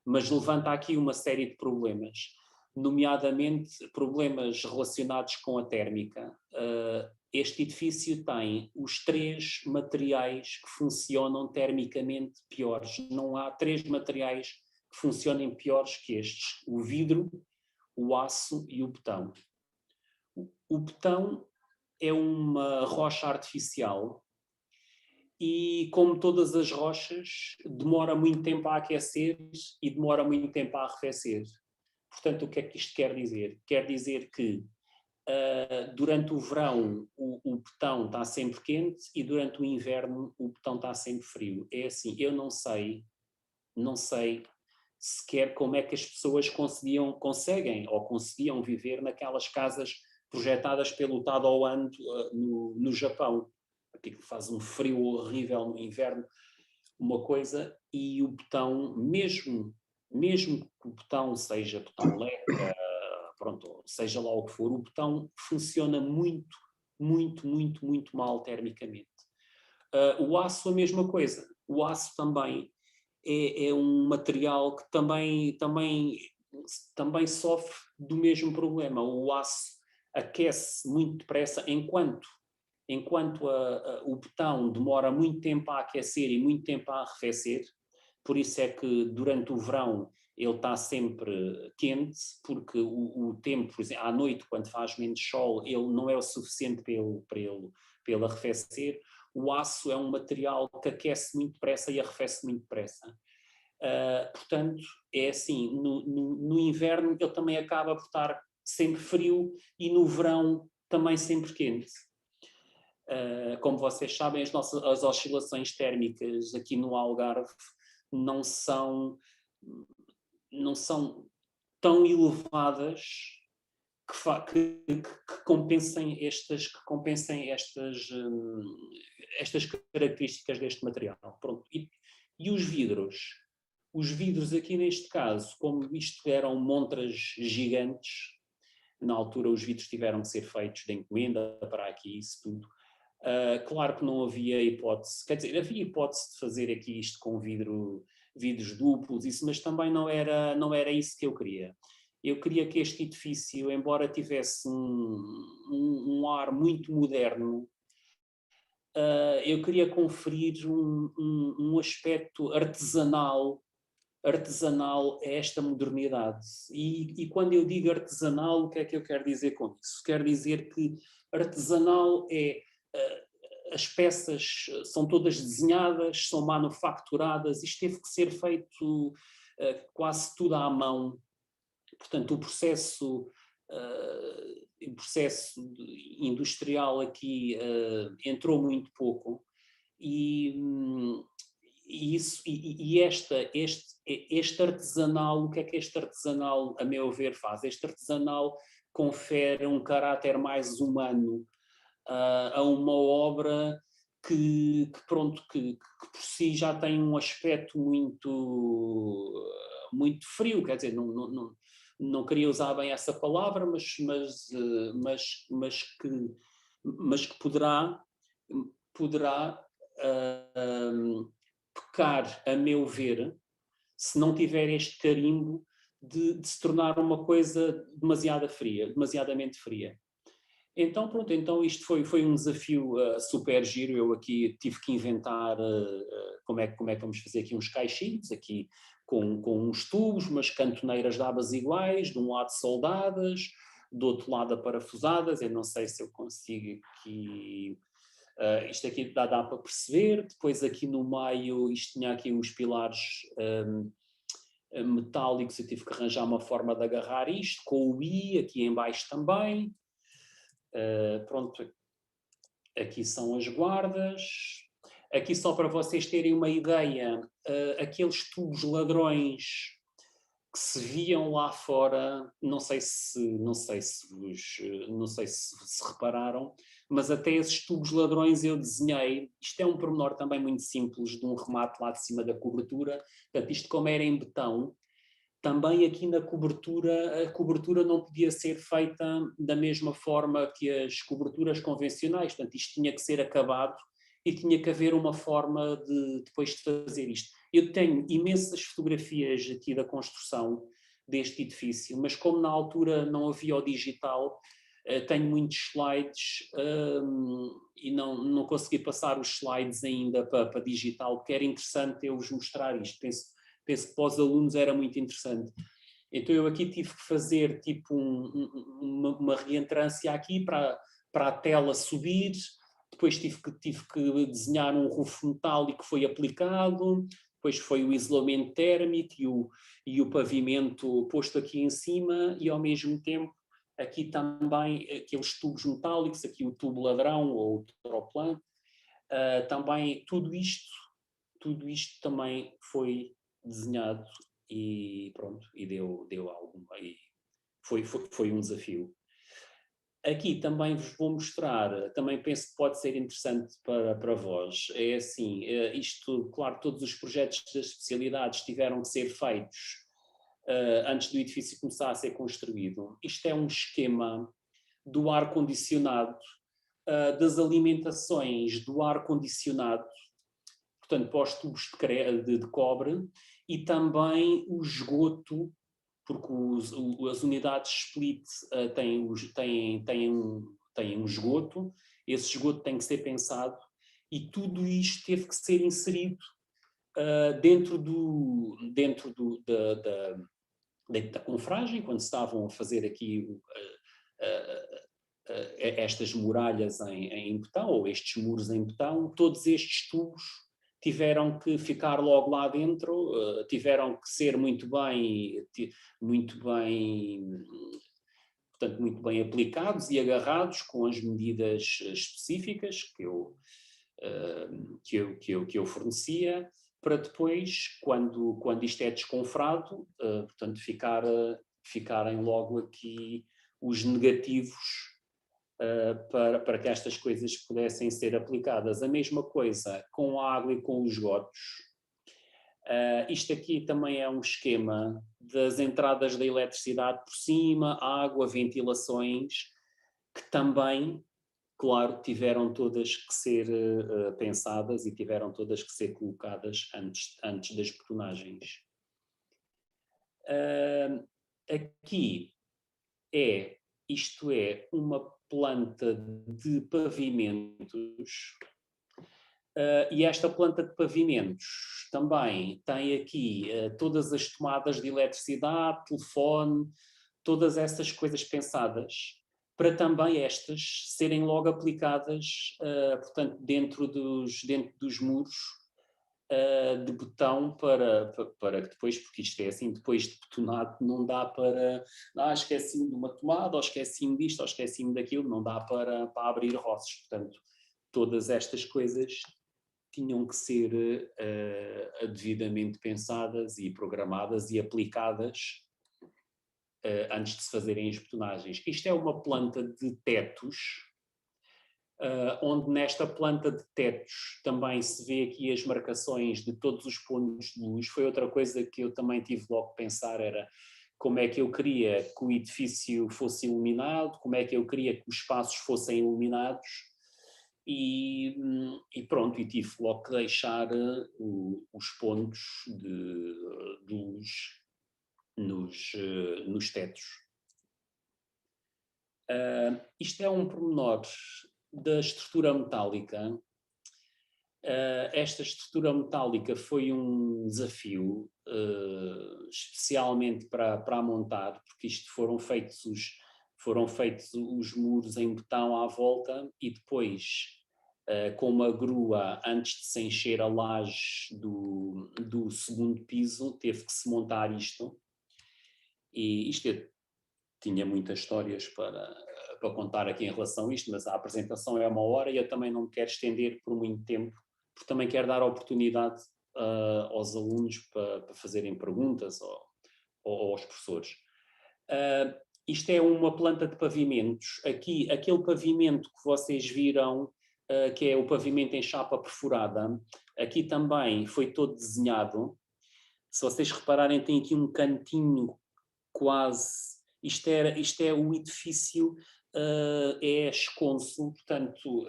C: mas levanta aqui uma série de problemas, nomeadamente problemas relacionados com a térmica. Este edifício tem os 3 materiais que funcionam termicamente piores. Não há 3 materiais que funcionem piores que estes: o vidro, o aço e o betão. O betão é uma rocha artificial e, como todas as rochas, demora muito tempo a aquecer e demora muito tempo a arrefecer. Portanto, o que é que isto quer dizer? Quer dizer que durante o verão o betão está sempre quente e durante o inverno o betão está sempre frio. É assim, eu não sei sequer como é que as pessoas conseguem viver naquelas casas projetadas pelo Tadao Ando no Japão. Aquilo faz um frio horrível no inverno, uma coisa, e o betão, mesmo que o betão seja betão leca, pronto, seja lá o que for, o betão funciona muito, muito, muito, muito mal termicamente. O aço, a mesma coisa. O aço também é um material que também sofre do mesmo problema. O aço aquece muito depressa, enquanto o betão demora muito tempo a aquecer e muito tempo a arrefecer. Por isso é que durante o verão ele está sempre quente, porque o tempo, por exemplo, à noite, quando faz menos sol, ele não é o suficiente para ele arrefecer. O aço é um material que aquece muito depressa e arrefece muito depressa. Portanto, é assim, no inverno ele também acaba por estar sempre frio e no verão também sempre quente. Como vocês sabem, as oscilações térmicas aqui no Algarve não são tão elevadas que compensem estas características deste material. Pronto. E os vidros? Os vidros aqui neste caso, como isto eram montras gigantes, na altura os vidros tiveram que ser feitos de encomenda para aqui, isso tudo. Claro que não havia hipótese, quer dizer, havia hipótese de fazer aqui isto com vidros duplos, isso, mas também não era isso que eu queria. Eu queria que este edifício, embora tivesse um ar muito moderno, eu queria conferir um aspecto artesanal a esta modernidade. E quando eu digo artesanal, o que é que eu quero dizer com isso? Quero dizer que artesanal é as peças são todas desenhadas, são manufaturadas, isto teve que ser feito quase tudo à mão. Portanto, o processo industrial aqui entrou muito pouco e este artesanal, o que é que este artesanal, a meu ver, faz? Este artesanal confere um caráter mais humano a uma obra que por si já tem um aspecto muito frio, quer dizer, não queria usar bem essa palavra, mas que poderá pecar, a meu ver, se não tiver este carimbo de se tornar uma coisa demasiadamente fria. Então, pronto, então isto foi um desafio super giro. Eu aqui tive que inventar como é que vamos fazer aqui uns caixinhos, aqui com uns tubos, umas cantoneiras de abas iguais, de um lado soldadas, do outro lado aparafusadas. Eu não sei se eu consigo aqui... isto aqui dá para perceber. Depois aqui no meio, isto tinha aqui os pilares metálicos, eu tive que arranjar uma forma de agarrar isto, com o I, aqui em baixo também. Pronto, aqui são as guardas. Aqui só para vocês terem uma ideia, aqueles tubos ladrões que se viam lá fora, não sei se repararam, mas até esses tubos ladrões eu desenhei. Isto é um pormenor também muito simples, de um remate lá de cima da cobertura. Portanto, isto como era em betão, também aqui na cobertura, a cobertura não podia ser feita da mesma forma que as coberturas convencionais. Portanto, isto tinha que ser acabado e tinha que haver uma forma de depois de fazer isto. Eu tenho imensas fotografias aqui da construção deste edifício, mas como na altura não havia o digital, tenho muitos slides e não consegui passar os slides ainda para digital, porque era interessante eu vos mostrar isto. Penso que para os alunos era muito interessante. Então eu aqui tive que fazer tipo uma reentrância aqui para a tela subir, depois tive que desenhar um rufo metálico que foi aplicado, depois foi o isolamento térmico e o pavimento posto aqui em cima, e ao mesmo tempo aqui também aqueles tubos metálicos, aqui o tubo ladrão ou o troplan, também tudo isto também foi desenhado e pronto, e deu alguma, e foi um desafio. Aqui também vos vou mostrar, também penso que pode ser interessante para vós, é assim, isto, claro, todos os projetos das especialidades tiveram que ser feitos antes do edifício começar a ser construído. Isto é um esquema do ar-condicionado, das alimentações do ar-condicionado, portanto, para os tubos de cobre, e também o esgoto, porque as unidades split têm um esgoto, esse esgoto tem que ser pensado, e tudo isto teve que ser inserido dentro da confragem, quando estavam a fazer aqui estas muralhas em betão, ou estes muros em betão. Todos estes tubos tiveram que ficar logo lá dentro, tiveram que ser muito bem, portanto, muito bem aplicados e agarrados com as medidas específicas que eu fornecia, para depois, quando isto é desconfrado, portanto, ficarem logo aqui os negativos para que estas coisas pudessem ser aplicadas. A mesma coisa com a água e com os esgotos. Isto aqui também é um esquema das entradas da eletricidade por cima, água, ventilações, que também, claro, tiveram todas que ser pensadas e tiveram todas que ser colocadas antes das betonagens. Aqui isto é uma planta de pavimentos, e esta planta de pavimentos também tem aqui todas as tomadas de eletricidade, telefone, todas essas coisas pensadas para também estas serem logo aplicadas, portanto, dentro dos muros de betão para que depois, porque isto é assim, depois de betonado não dá para, esqueci-me de uma tomada, ou esqueci-me disto, ou esqueci-me daquilo, não dá para abrir roços. Portanto, todas estas coisas tinham que ser devidamente pensadas e programadas e aplicadas antes de se fazerem as betonagens. Isto é uma planta de tetos, onde nesta planta de tetos também se vê aqui as marcações de todos os pontos de luz. Foi outra coisa que eu também tive logo que pensar, era como é que eu queria que o edifício fosse iluminado, como é que eu queria que os espaços fossem iluminados, e pronto, e tive logo que deixar os pontos de luz nos tetos. Isto é um pormenor da estrutura metálica. Esta estrutura metálica foi um desafio, especialmente para a montar, porque isto foram feitos os muros em betão à volta e depois, com uma grua, antes de se encher a laje do segundo piso, teve que se montar isto. E isto tinha muitas histórias para contar aqui em relação a isto, mas a apresentação é 1 hora e eu também não me quero estender por muito tempo, porque também quero dar a oportunidade aos alunos para fazerem perguntas ou aos professores. Isto é uma planta de pavimentos. Aqui, aquele pavimento que vocês viram, que é o pavimento em chapa perfurada, aqui também foi todo desenhado. Se vocês repararem, tem aqui um cantinho quase... Isto é o edifício, é esconso, portanto,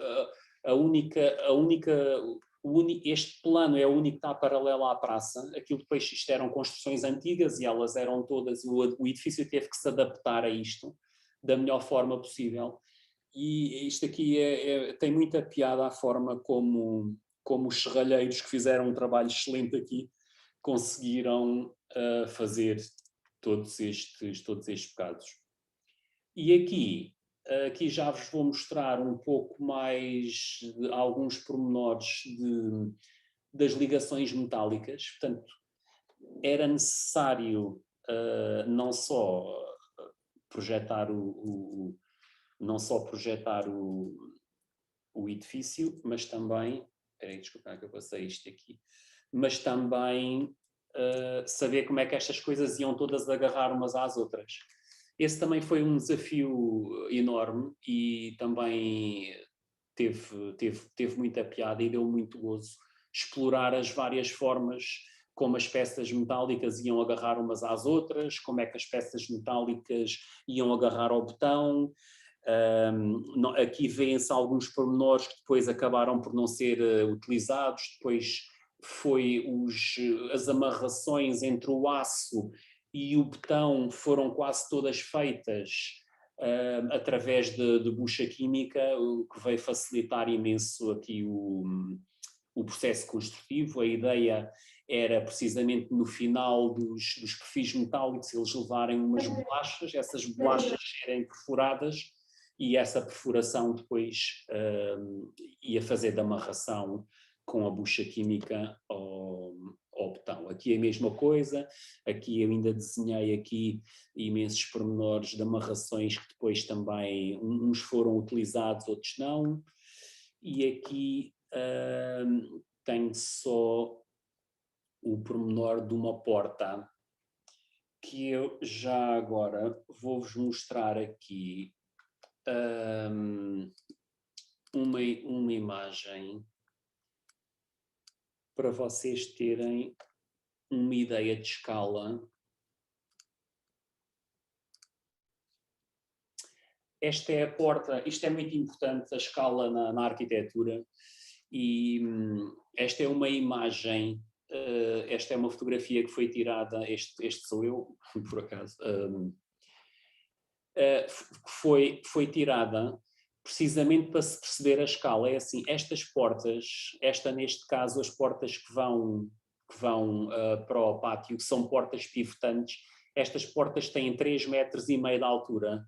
C: este plano é o único que está paralelo à praça. Aquilo depois, isto eram construções antigas e elas eram todas, o edifício teve que se adaptar a isto da melhor forma possível. E isto aqui tem muita piada a forma como os serralheiros que fizeram um trabalho excelente aqui conseguiram fazer todos estes pecados. E aqui já vos vou mostrar um pouco mais de alguns pormenores das ligações metálicas. Portanto, era necessário não só projetar o edifício, mas também... Espera aí, desculpa que eu passei isto aqui. Mas também saber como é que estas coisas iam todas agarrar umas às outras. Esse também foi um desafio enorme e também teve muita piada e deu muito gozo explorar as várias formas como as peças metálicas iam agarrar umas às outras, como é que as peças metálicas iam agarrar ao botão. Aqui vêem-se alguns pormenores que depois acabaram por não ser utilizados. Depois foi as amarrações entre o aço e o betão foram quase todas feitas através de bucha química, o que veio facilitar imenso aqui o processo construtivo. A ideia era precisamente no final dos perfis metálicos eles levarem umas bolachas, essas bolachas serem perfuradas e essa perfuração depois ia fazer de amarração com a bucha química ao betão. Aqui é a mesma coisa, aqui eu ainda desenhei aqui imensos pormenores de amarrações que depois também, uns foram utilizados, outros não, e aqui tenho só o pormenor de uma porta, que eu já agora vou-vos mostrar aqui uma imagem para vocês terem uma ideia de escala. Esta é a porta, isto é muito importante, a escala na arquitetura, e esta é uma imagem, esta é uma fotografia que foi tirada, este sou eu, por acaso, foi tirada precisamente para se perceber a escala. É assim, estas portas, neste caso as portas que vão para o pátio, que são portas pivotantes, estas portas têm 3,5 metros de altura.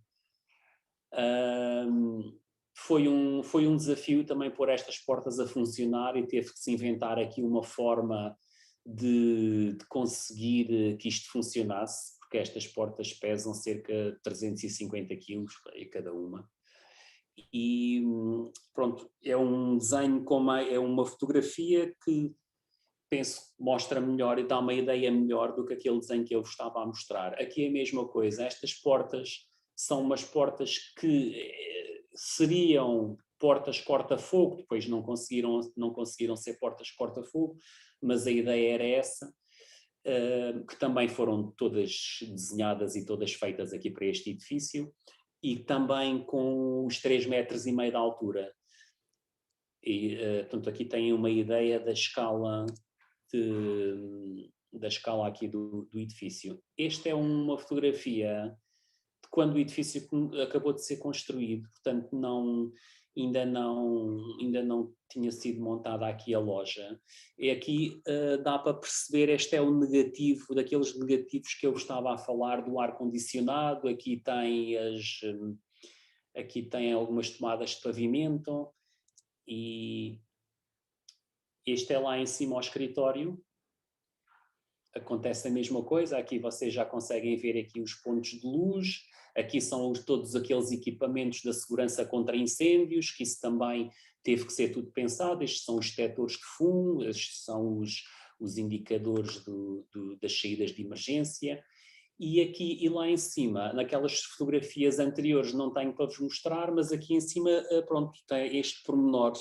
C: Foi um desafio também pôr estas portas a funcionar e teve que se inventar aqui uma forma de conseguir que isto funcionasse, porque estas portas pesam cerca de 350 kg cada uma. E pronto, é um desenho, é uma fotografia que penso que mostra melhor e dá uma ideia melhor do que aquele desenho que eu vos estava a mostrar. Aqui é a mesma coisa, estas portas são umas portas que seriam portas corta-fogo, depois não conseguiram ser portas corta-fogo, mas a ideia era essa, que também foram todas desenhadas e todas feitas aqui para este edifício, e também com os 3,5 metros de altura. E, portanto, aqui têm uma ideia da escala da escala aqui do edifício. Esta é uma fotografia de quando o edifício acabou de ser construído, portanto ainda não tinha sido montada aqui a loja. E aqui dá para perceber, este é o negativo, daqueles negativos que eu estava a falar, do ar-condicionado. Aqui tem algumas tomadas de pavimento, e este é lá em cima ao escritório. Acontece a mesma coisa, aqui vocês já conseguem ver aqui os pontos de luz, aqui são todos aqueles equipamentos da segurança contra incêndios, que isso também teve que ser tudo pensado. Estes são os detectores de fumo, estes são os indicadores das saídas de emergência. E aqui e lá em cima, naquelas fotografias anteriores não tenho para vos mostrar, mas aqui em cima, pronto, tem este pormenor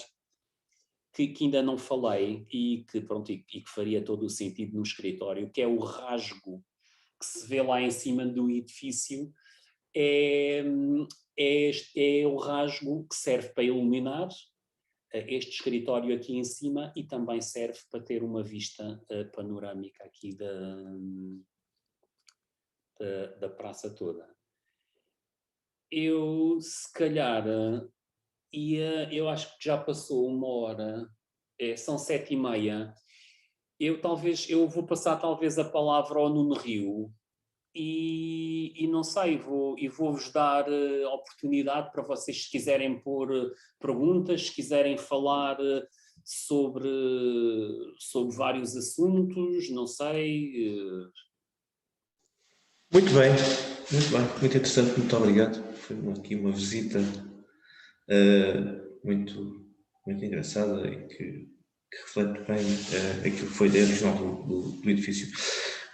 C: que ainda não falei e que faria todo o sentido no escritório, que é o rasgo que se vê lá em cima do edifício. É o rasgo que serve para iluminar este escritório aqui em cima, e também serve para ter uma vista panorâmica aqui da praça toda. Eu, se calhar, eu acho que já passou 1 hora, são 7h30. Eu vou passar talvez a palavra ao Nuno Rio, e não sei, vou-vos dar a oportunidade para vocês, se quiserem pôr perguntas, se quiserem falar sobre vários assuntos, não sei.
B: Muito bem, muito interessante, muito obrigado. Foi aqui uma visita muito engraçada e que reflete bem aquilo que foi a original do edifício.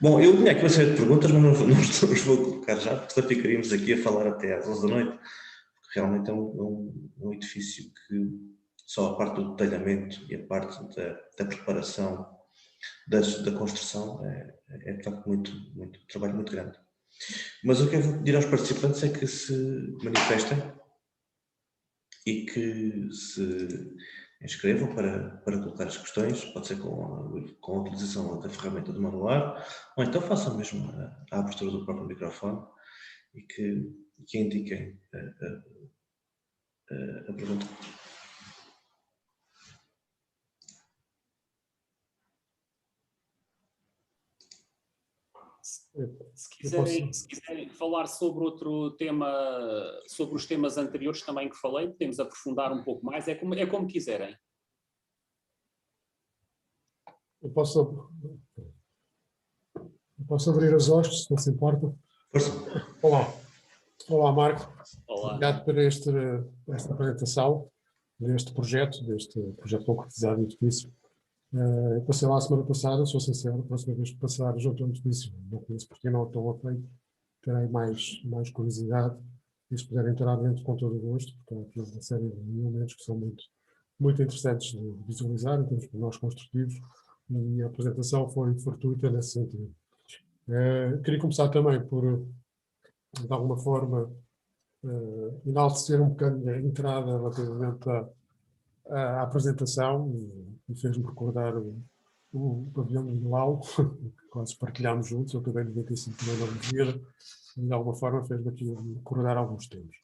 B: Bom, eu tinha aqui uma série de perguntas, mas não os vou colocar já, porque senão ficaríamos aqui a falar até às 11 da noite, porque realmente é um edifício que só a parte do detalhamento e a parte da preparação da construção é de facto muito trabalho muito grande. Mas o que eu vou pedir aos participantes é que se manifestem e que se inscrevam para colocar as questões, pode ser com a utilização da ferramenta do manual, ou então façam mesmo a abertura do próprio microfone e que indiquem a pergunta.
C: Se quiserem falar sobre outro tema, sobre os temas anteriores também que falei, podemos aprofundar um pouco mais, é como quiserem.
E: Eu posso abrir as hostes, se não se importa.
B: Força.
E: Olá, Marco.
C: Olá.
E: Obrigado por esta apresentação deste projeto concretizado do edifício. Eu passei lá a semana passada, sou sincero, a próxima vez que passar junto ao edifício, não conheço porque não estou a feito, terei mais curiosidade, e se puder entrar dentro com todo o gosto, porque há aqui uma série de elementos que são muito interessantes de visualizar em termos de nós construtivos, e a apresentação foi fortuita nesse sentido. Queria começar também por, de alguma forma, enaltecer um bocadinho a entrada relativamente à apresentação, e fez-me recordar o pavilhão de Milau, que quase partilhámos juntos. Eu acabei de 95 no nome de vida, e de alguma forma fez-me aqui recordar alguns temas.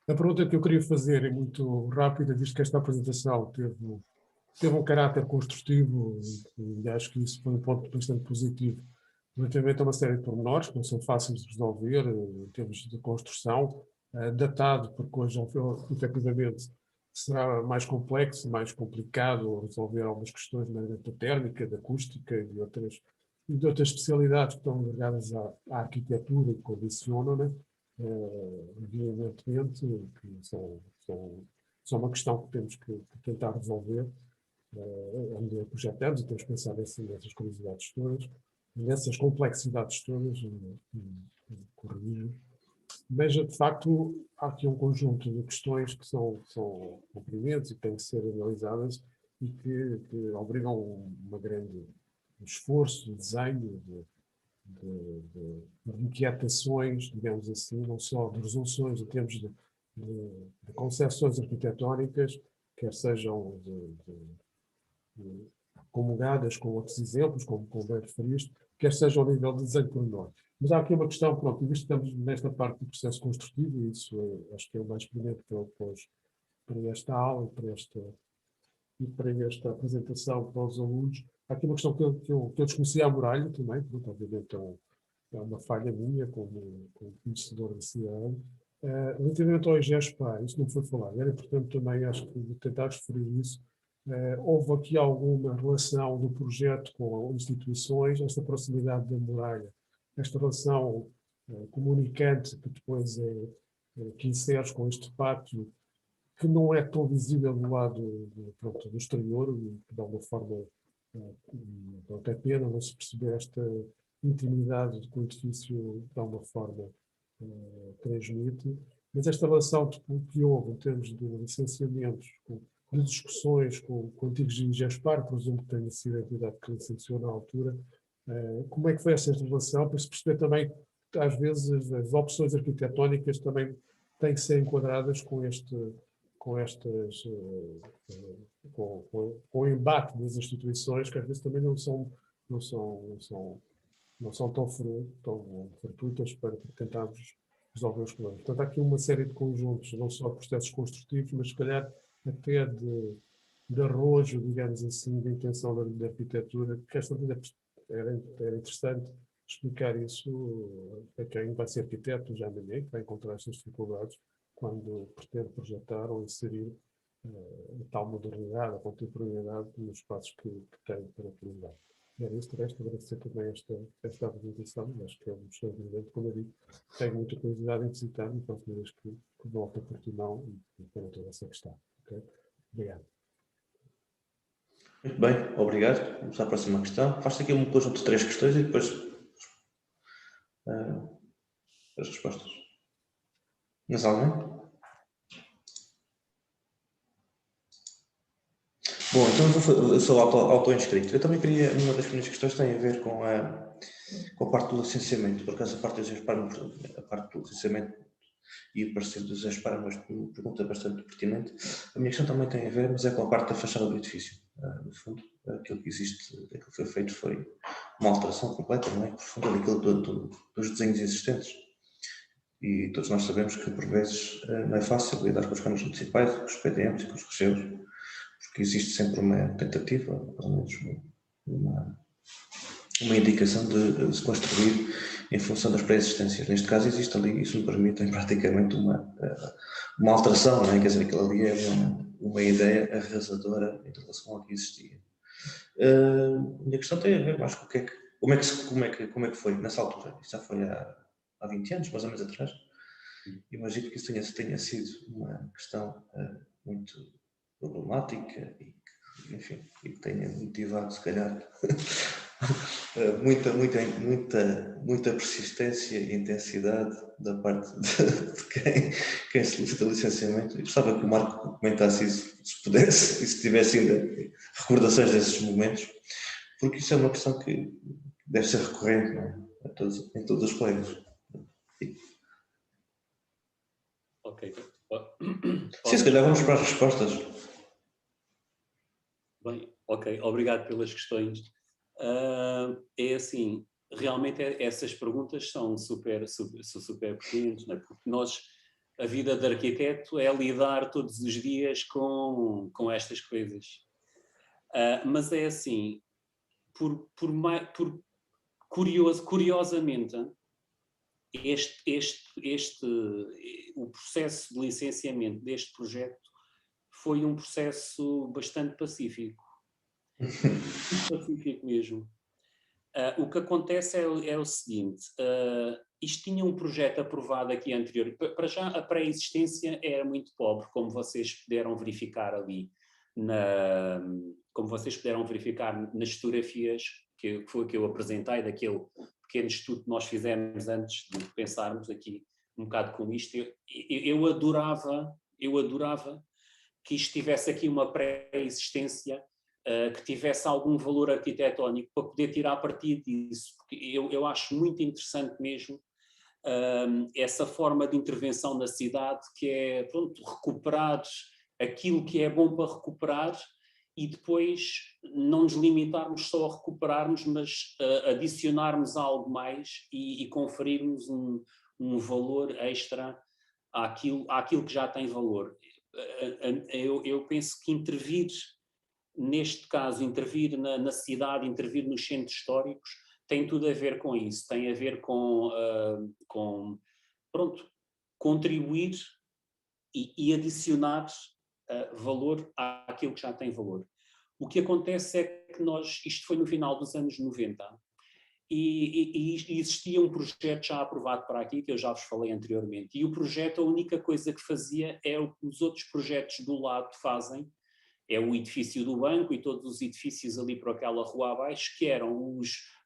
E: A pergunta que eu queria fazer é muito rápida, visto que esta apresentação teve um caráter construtivo, e acho que isso foi um ponto bastante positivo, relativamente a uma série de pormenores que não são fáceis de resolver em termos de construção, datado, porque hoje, efetivamente, será mais complexo, mais complicado resolver algumas questões na área da térmica, da acústica e de outras especialidades que estão ligadas à arquitetura e que condicionam, né? Evidentemente, que são uma questão que temos que tentar resolver onde projetamos, e temos que pensar nessas curiosidades todas, nessas complexidades todas, corrigir. Mas, de facto, há aqui um conjunto de questões que são comprimidos e que têm que ser analisadas, e que obrigam um grande esforço de desenho, de inquietações, digamos assim, não só de resoluções em termos de concepções arquitetónicas, quer sejam comungadas com outros exemplos, como bem referiste, quer seja ao nível de desenho pormenor. Mas há aqui uma questão, pronto, visto que estamos nesta parte do processo construtivo, e isso acho que é o mais pertinente para esta aula e para esta apresentação para os alunos. Há aqui uma questão que eu desconhecia a muralha também, pronto, obviamente é uma falha minha como conhecedor da cidade. Relativamente ao IGESPA, isso não foi falado, era importante também, acho que tentar referir isso. Houve aqui alguma relação do projeto com instituições, esta proximidade da muralha, esta relação comunicante que depois que inseres com este pátio, que não é tão visível do lado do exterior, e que de alguma forma pronto, é pena não se perceber esta intimidade que o edifício de alguma forma transmite, mas esta relação que houve em termos de licenciamentos, de discussões com antigos IGESPAR, presumo que tenha sido a entidade que licenciou na altura, como é que foi essa relação, para se perceber também que às vezes as opções arquitetónicas também têm que ser enquadradas com o embate das instituições, que às vezes também não são tão fortuitas para tentarmos resolver os problemas. Portanto, há aqui uma série de conjuntos, não só processos construtivos, mas se calhar até de arrojo, digamos assim, de intenção da arquitetura, que esta era interessante explicar isso a quem vai ser arquiteto já amanhã, que vai encontrar estas dificuldades quando pretende projetar ou inserir a tal modernidade, a contemporaneidade nos espaços que tem para utilizar. Era isso, de resto, agradecer também esta apresentação, acho que é um excelente evento, como eu digo, tenho muita curiosidade em visitar, na próxima vez que volto a Portimão e para toda essa questão. Okay? Obrigado.
B: Muito bem, obrigado. Vamos à próxima questão. Faço aqui um conjunto de 3 questões e depois as respostas. Mas alguém? Bom, então eu sou auto-inscrito. Eu também queria, uma das minhas questões tem a ver com a parte do licenciamento, por acaso a parte do licenciamento e o parecer do GESPAR, mas uma pergunta bastante pertinente. A minha questão também tem a ver, mas é com a parte da fachada do edifício. No fundo, aquilo que foi feito foi uma alteração completa, não é? Profunda daquilo dos desenhos existentes. E todos nós sabemos que, por vezes, não é fácil lidar com os câmaras municipais, com os PDMs e com os recheus, porque existe sempre uma tentativa, pelo menos uma indicação de se construir em função das pré-existências. Neste caso existe ali, isso me permite praticamente uma alteração, não é? Quer dizer, aquilo ali é uma ideia arrasadora em relação ao que existia. A minha questão tem a ver mais com como é que foi nessa altura. Isso já foi há 20 anos, mais ou menos atrás. Imagino que isso tenha sido uma questão muito problemática e que tenha motivado, se calhar, muita persistência e intensidade da parte de quem solicita o licenciamento. Eu gostava que o Marco comentasse isso, se pudesse, e se tivesse ainda recordações desses momentos, porque isso é uma questão que deve ser recorrente, não é? Em todos os colegas.
C: Ok.
B: Sim, se calhar vamos para as respostas.
C: Bem, ok, obrigado pelas questões. É assim, realmente essas perguntas são super pertinentes, não é? Porque a vida de arquiteto é lidar todos os dias com estas coisas. Mas é assim, curiosamente, o processo de licenciamento deste projeto foi um processo bastante pacífico. Pacífico mesmo. O que acontece é o seguinte, isto tinha um projeto aprovado aqui anterior, para já a pré-existência era muito pobre, como vocês puderam verificar ali, nas fotografias que eu apresentei, daquele pequeno estudo que nós fizemos antes de pensarmos aqui um bocado com isto. Eu adorava que isto tivesse aqui uma pré-existência, que tivesse algum valor arquitetónico para poder tirar partido disso, porque eu acho muito interessante mesmo essa forma de intervenção na cidade, que é, pronto, recuperar aquilo que é bom para recuperar e depois não nos limitarmos só a recuperarmos, mas adicionarmos algo mais e conferirmos um valor extra àquilo que já tem valor. Eu penso que intervir, neste caso, intervir na cidade, intervir nos centros históricos, tem tudo a ver com isso, tem a ver com pronto, contribuir e adicionar valor àquilo que já tem valor. O que acontece é que isto foi no final dos anos 90, e existia um projeto já aprovado para aqui, que eu já vos falei anteriormente, e o projeto, a única coisa que fazia é o que os outros projetos do lado fazem, é o edifício do banco e todos os edifícios ali por aquela rua abaixo, que eram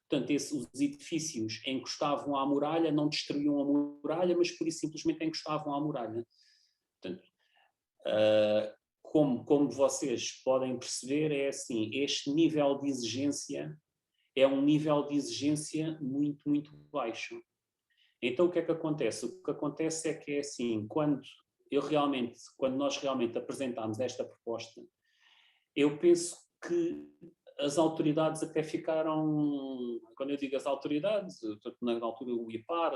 C: portanto, os edifícios encostavam à muralha, não destruíam a muralha, mas por isso simplesmente encostavam à muralha. Portanto, como vocês podem perceber, é assim, este nível de exigência é um nível de exigência muito, muito baixo. Então o que é que acontece? O que acontece é que é assim, quando nós realmente apresentámos esta proposta, eu penso que as autoridades até ficaram, quando eu digo as autoridades, na altura o IPAR,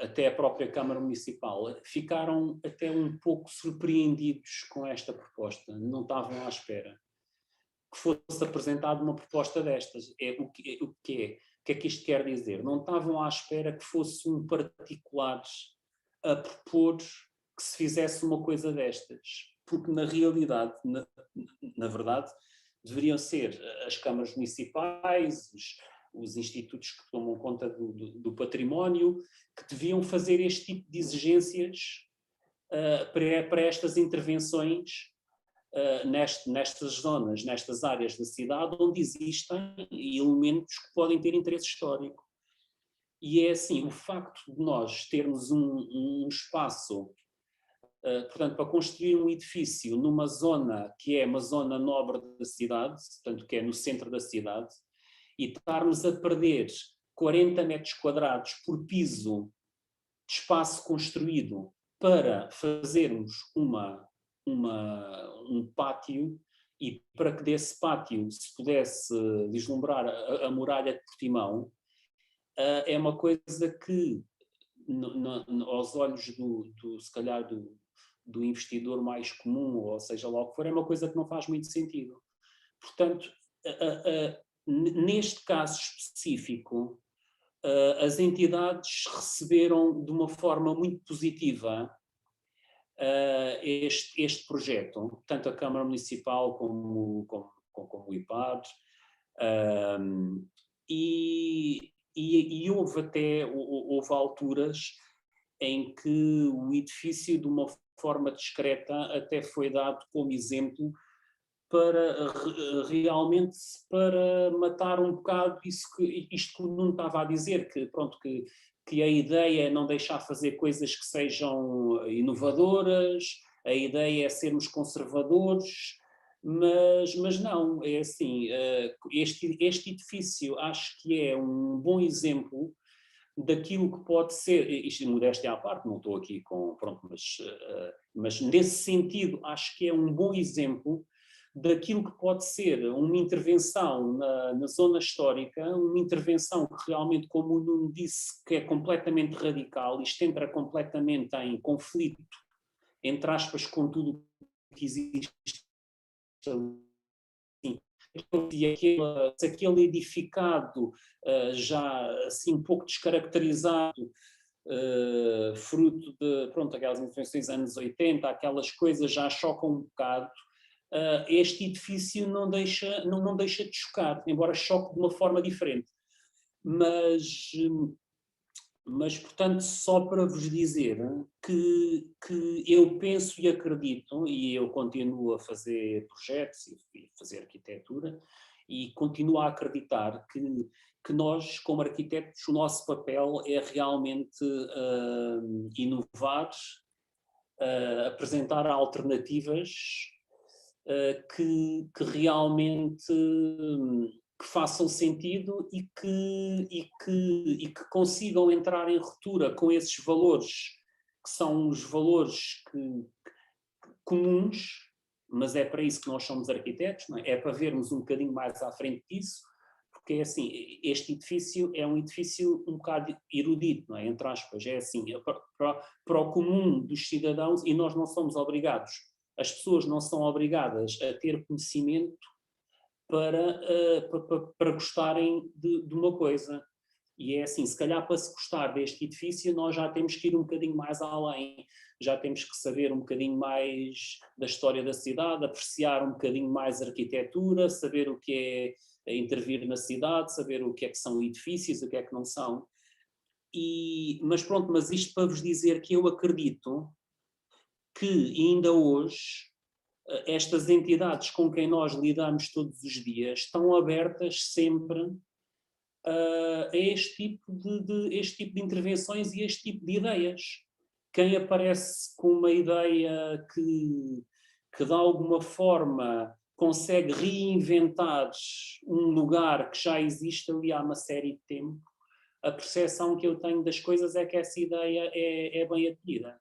C: até a própria Câmara Municipal, ficaram até um pouco surpreendidos com esta proposta, não estavam à espera que fosse apresentada uma proposta destas. O que é que isto quer dizer? Não estavam à espera que fosse um particular a propor que se fizesse uma coisa destas, porque na realidade, na verdade, deveriam ser as câmaras municipais, os institutos que tomam conta do património, que deviam fazer este tipo de exigências para estas intervenções nestas zonas, nestas áreas da cidade onde existem elementos que podem ter interesse histórico. E é assim, o facto de nós termos um espaço, portanto, para construir um edifício numa zona que é uma zona nobre da cidade, portanto, que é no centro da cidade, e estarmos a perder 40 metros quadrados por piso de espaço construído para fazermos um pátio, e para que desse pátio se pudesse vislumbrar a muralha de Portimão, é uma coisa que, aos olhos se calhar do investidor mais comum, ou seja lá o que for, é uma coisa que não faz muito sentido. Portanto, neste caso específico, as entidades receberam de uma forma muito positiva este projeto, tanto a Câmara Municipal como o IPAR, e houve alturas em que o edifício, de uma forma discreta, até foi dado como exemplo para realmente para matar um bocado isto que o Nuno estava a dizer, que pronto, que a ideia é não deixar fazer coisas que sejam inovadoras, a ideia é sermos conservadores, mas não, é assim, este edifício acho que é um bom exemplo daquilo que pode ser, isto modéstia à parte, não estou aqui com, pronto, mas nesse sentido acho que é um bom exemplo daquilo que pode ser uma intervenção na zona histórica, uma intervenção que realmente, como o Nuno disse, que é completamente radical, isto entra completamente em conflito, entre aspas, com tudo que existe. Se aquele edificado já assim um pouco descaracterizado, fruto de, pronto, aquelas intervenções dos anos 80, aquelas coisas já chocam um bocado, este edifício não deixa de chocar, embora choque de uma forma diferente. Mas portanto, só para vos dizer que eu penso e acredito, e eu continuo a fazer projetos e fazer arquitetura, e continuo a acreditar que nós, como arquitetos, o nosso papel é realmente inovar, apresentar alternativas que realmente que façam sentido e que consigam entrar em ruptura com esses valores, que são os valores comuns, mas é para isso que nós somos arquitetos, não é? É para vermos um bocadinho mais à frente disso, porque é assim, este edifício é um edifício um bocado erudito, não é? Entre aspas, é assim, para o comum dos cidadãos, e nós não somos obrigados, as pessoas não são obrigadas a ter conhecimento para gostarem de uma coisa. E é assim, se calhar para se gostar deste edifício nós já temos que ir um bocadinho mais além, já temos que saber um bocadinho mais da história da cidade, apreciar um bocadinho mais a arquitetura, saber o que é intervir na cidade, saber o que é que são edifícios, o que é que não são. Mas pronto, mas isto para vos dizer que eu acredito que ainda hoje estas entidades com quem nós lidamos todos os dias estão abertas sempre a este tipo de intervenções e este tipo de ideias. Quem aparece com uma ideia que de alguma forma consegue reinventar um lugar que já existe ali há uma série de tempo, a percepção que eu tenho das coisas é que essa ideia é bem acolhida.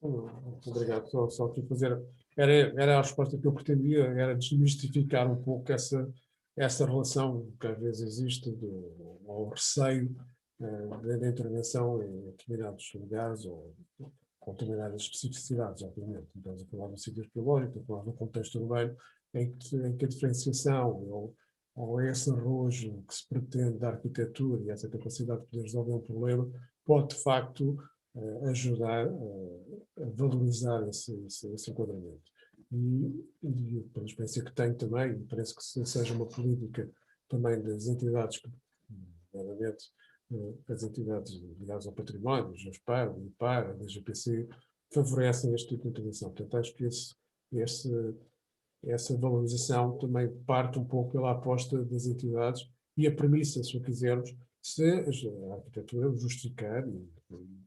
E: Obrigado. Só aqui fazer. Era a resposta que eu pretendia, era desmistificar um pouco essa relação que às vezes existe ao receio da intervenção em determinados lugares ou com determinadas especificidades, obviamente. Estamos a falar do sítio arqueológico, a falar do contexto urbano, em que a diferenciação ou esse arrojo que se pretende da arquitetura e essa capacidade de poder resolver um problema pode, de facto, ajudar a valorizar esse enquadramento. E pela experiência que tenho também, parece que seja uma política também das entidades, nomeadamente as entidades ligadas ao património, o JASPAR, o IPAR, a DGPC, favorecem este tipo de intervenção. Portanto, acho que essa valorização também parte um pouco pela aposta das entidades e a premissa, se o quisermos, se a arquitetura o justificar e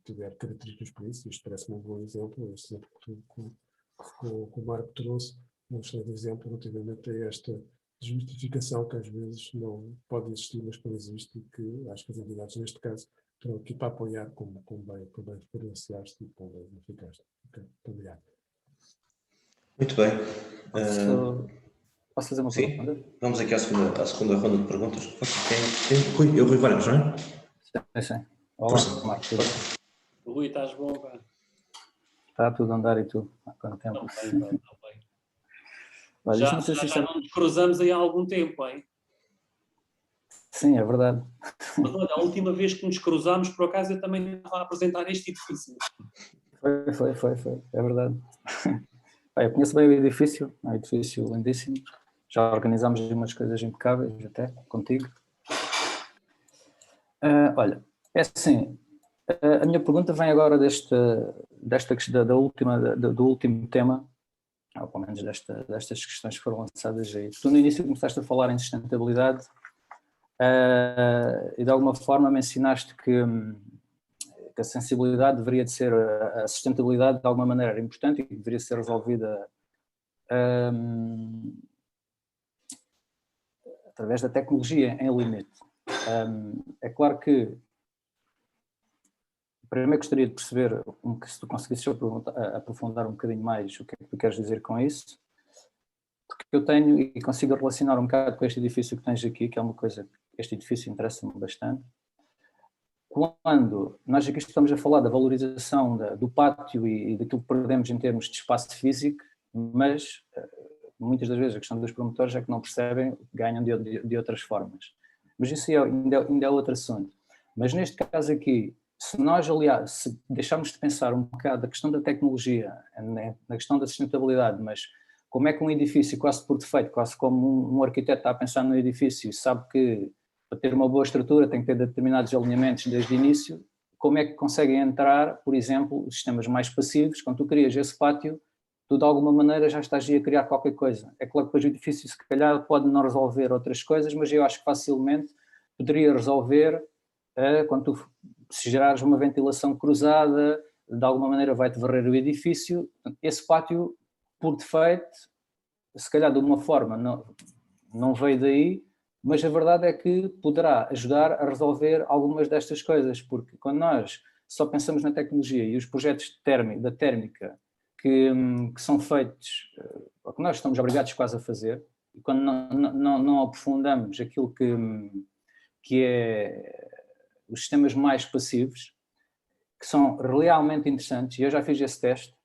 E: tiver características para isso. Isto parece-me um bom exemplo, este exemplo que o Marco trouxe, um excelente exemplo relativamente a esta desmistificação que às vezes não pode existir, mas que não existe, e que acho que as entidades, neste caso, estão aqui para apoiar, como bem referenciaste e como bem verificaste. Okay, muito obrigado.
B: Muito bem.
F: Posso fazer uma pergunta?
B: Sim, vamos aqui à segunda ronda de perguntas. Eu, Rui Vargas, não é?
F: Sim. Olá, Marco.
C: Rui, estás bom, pá?
F: Está tudo a andar e tu? Há quanto tempo?
C: Está bem.
F: Olha,
C: Já
F: não sei se
C: não nos cruzamos aí há algum tempo, hein?
F: Sim, é verdade.
C: Mas olha, a última vez que nos cruzámos, por acaso, eu também estava a apresentar este edifício.
F: Foi. É verdade. Eu conheço bem o edifício, é um edifício lindíssimo. Já organizámos umas coisas impecáveis até, contigo. Olha, é assim, a minha pergunta vem agora desta questão do último tema, ou pelo menos destas questões que foram lançadas aí. Tu no início começaste a falar em sustentabilidade e de alguma forma mencionaste que a sensibilidade deveria de ser, a sustentabilidade de alguma maneira era importante e que deveria ser resolvida através da tecnologia em limite. É claro que primeiro gostaria de perceber, se tu conseguisses aprofundar um bocadinho mais o que é que tu queres dizer com isso, porque eu tenho e consigo relacionar um bocado com este edifício que tens aqui, que é uma coisa, este edifício interessa-me bastante. Quando nós aqui estamos a falar da valorização do pátio e daquilo que perdemos em termos de espaço físico, mas muitas das vezes a questão dos promotores é que não percebem, ganham de outras formas. Mas isso ainda é outro assunto. Mas neste caso aqui, se nós, aliás, se deixarmos de pensar um bocado a questão da tecnologia, na questão da sustentabilidade, mas como é que um edifício, quase por defeito, quase como um arquiteto está a pensar no edifício e sabe que para ter uma boa estrutura tem que ter determinados alinhamentos desde o início, como é que conseguem entrar, por exemplo, os sistemas mais passivos, quando tu crias esse pátio, tu de alguma maneira já estás a criar qualquer coisa. É claro que depois o edifício se calhar pode não resolver outras coisas, mas eu acho que facilmente poderia resolver quando tu, se gerares uma ventilação cruzada, de alguma maneira vai-te varrer o edifício, esse pátio, por defeito, se calhar de uma forma não veio daí, mas a verdade é que poderá ajudar a resolver algumas destas coisas, porque quando nós só pensamos na tecnologia e os projetos da térmica que são feitos, ou que nós estamos obrigados quase a fazer, e quando não aprofundamos aquilo que é os sistemas mais passivos, que são realmente interessantes, e eu já fiz esse teste.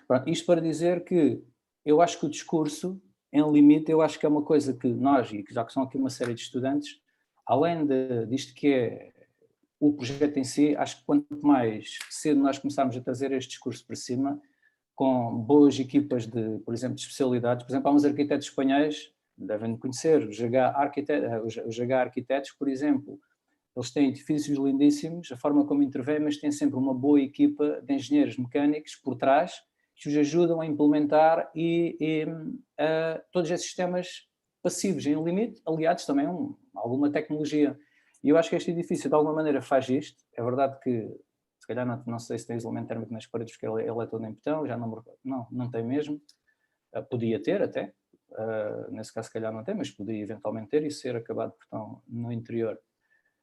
F: Pronto, isto para dizer que eu acho que o discurso, em limite, eu acho que é uma coisa que nós, e já que são aqui uma série de estudantes, além disto que é o projeto em si, acho que quanto mais cedo nós começarmos a trazer este discurso para cima, com boas equipas por exemplo, de especialidades, por exemplo, há uns arquitetos espanhóis, devem conhecer, os GH Arquitetos, por exemplo, eles têm edifícios lindíssimos, a forma como intervêm, mas têm sempre uma boa equipa de engenheiros mecânicos por trás, que os ajudam a implementar todos esses sistemas passivos em limite, aliados também a alguma tecnologia. E eu acho que este edifício de alguma maneira faz isto. É verdade que se calhar não sei se tem isolamento térmico nas paredes, porque ele é todo em betão, já não tem mesmo. Podia ter até, nesse caso se calhar não tem, mas podia eventualmente ter e ser acabado de betão no interior.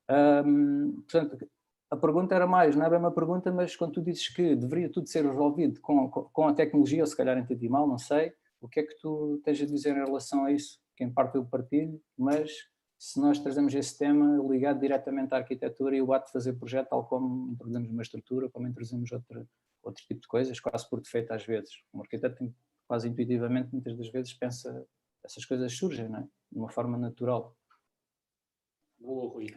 F: Portanto, a pergunta era mais, não é bem uma pergunta, mas quando tu dizes que deveria tudo ser resolvido com a tecnologia, ou se calhar entendi mal, não sei, o que é que tu tens a dizer em relação a isso? Que em parte eu partilho, mas se nós trazemos esse tema ligado diretamente à arquitetura e o ato de fazer projeto, tal como introduzimos uma estrutura, como introduzimos outro tipo de coisas, quase por defeito às vezes. Um arquiteto quase intuitivamente, muitas das vezes pensa, essas coisas surgem, não é? De uma forma natural.
C: Boa, Rui.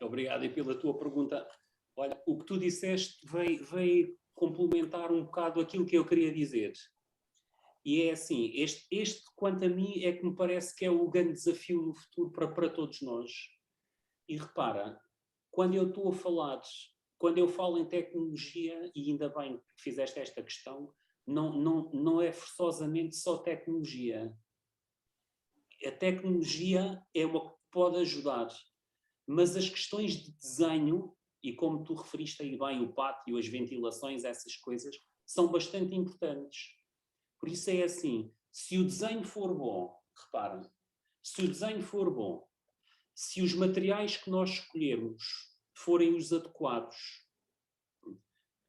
C: Obrigado e pela tua pergunta. Olha, o que tu disseste veio complementar um bocado aquilo que eu queria dizer. E é assim, este quanto a mim, é que me parece que é o grande desafio no futuro para todos nós. E repara, quando eu falo em tecnologia, e ainda bem que fizeste esta questão, não é forçosamente só tecnologia. A tecnologia é uma que pode ajudar, mas as questões de desenho, e como tu referiste aí bem, o pátio, as ventilações, essas coisas, são bastante importantes. Por isso é assim, se o desenho for bom, repara, se o desenho for bom, se os materiais que nós escolhermos forem os adequados,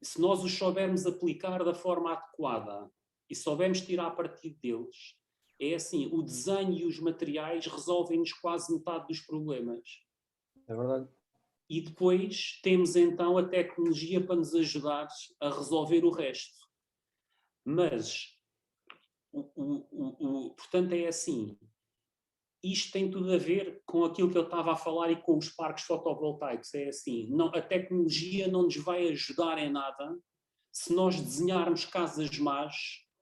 C: se nós os soubermos aplicar da forma adequada e soubermos tirar partido deles, é assim, o desenho e os materiais resolvem-nos quase metade dos problemas.
F: É verdade.
C: E depois temos então a tecnologia para nos ajudar a resolver o resto. Mas, portanto, é assim, isto tem tudo a ver com aquilo que eu estava a falar e com os parques fotovoltaicos. É assim, a tecnologia não nos vai ajudar em nada se nós desenharmos casas más,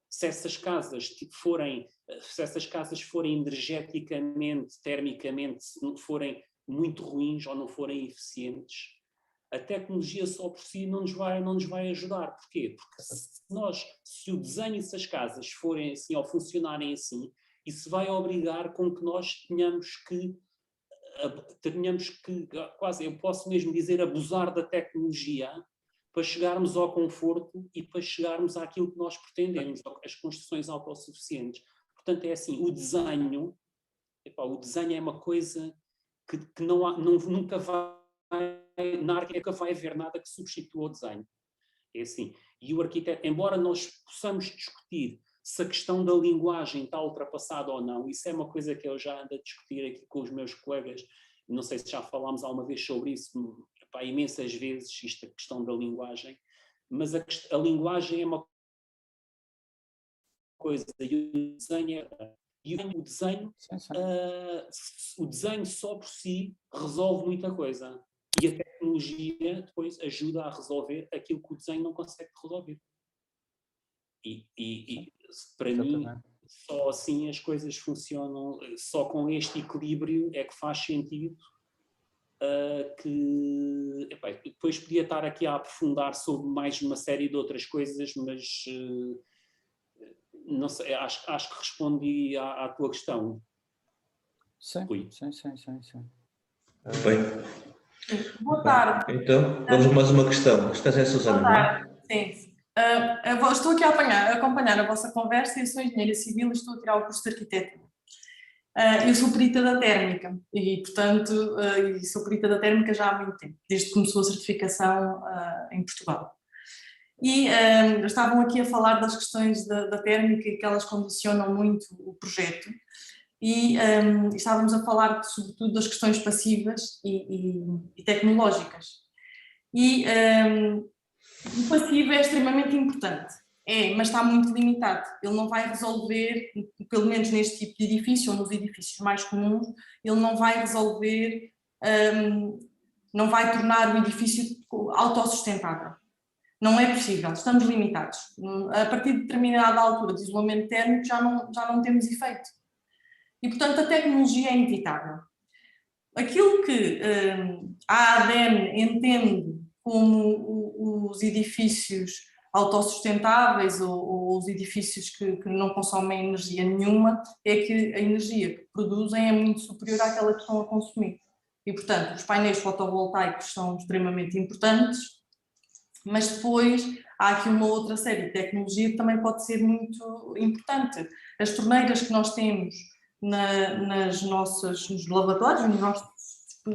C: se essas casas forem energeticamente, termicamente, não forem muito ruins ou não forem eficientes, a tecnologia só por si não nos vai ajudar. Porquê? Porque se o desenho dessas casas forem assim ou funcionarem assim, isso vai obrigar com que nós tenhamos que quase, eu posso mesmo dizer, abusar da tecnologia para chegarmos ao conforto e para chegarmos àquilo que nós pretendemos, as construções autossuficientes. Portanto, é assim, o desenho é uma coisa que nunca vai, na arquitetura vai haver nada que substitua o desenho. É assim. E o arquiteto, embora nós possamos discutir se a questão da linguagem está ultrapassada ou não, isso é uma coisa que eu já ando a discutir aqui com os meus colegas, não sei se já falámos alguma vez sobre isso, imensas vezes, a questão da linguagem, mas a linguagem é uma coisa e o desenho o desenho só por si resolve muita coisa e a tecnologia depois ajuda a resolver aquilo que o desenho não consegue resolver. E para mim, só assim as coisas funcionam, só com este equilíbrio é que faz sentido. Depois podia estar aqui a aprofundar sobre mais uma série de outras coisas, mas não sei, acho que respondi à tua questão.
F: Sim.
B: Bem.
G: Boa tarde.
B: Então, vamos a mais uma questão. Estás a Susana,
G: não é? Sim. Estou aqui a acompanhar a vossa conversa. Eu sou engenheira civil e estou a tirar o curso de arquitetura. Eu sou perita da térmica e, portanto, sou perita da térmica já há muito tempo, desde que começou a certificação em Portugal. E estavam aqui a falar das questões da térmica e que elas condicionam muito o projeto. E estávamos a falar sobretudo das questões passivas e tecnológicas. E o passivo é extremamente importante, mas está muito limitado. Ele não vai resolver, pelo menos neste tipo de edifício ou nos edifícios mais comuns, ele não vai resolver, não vai tornar o edifício autossustentável. Não é possível, estamos limitados. A partir de determinada altura de isolamento térmico já não temos efeito. E, portanto, a tecnologia é inevitável. Aquilo que a ADEN entende como os edifícios autossustentáveis ou os edifícios que não consomem energia nenhuma, é que a energia que produzem é muito superior àquela que estão a consumir. E, portanto, os painéis fotovoltaicos são extremamente importantes, mas depois há aqui uma outra série de tecnologia que também pode ser muito importante. As torneiras que nós temos nos lavatórios, nos nossos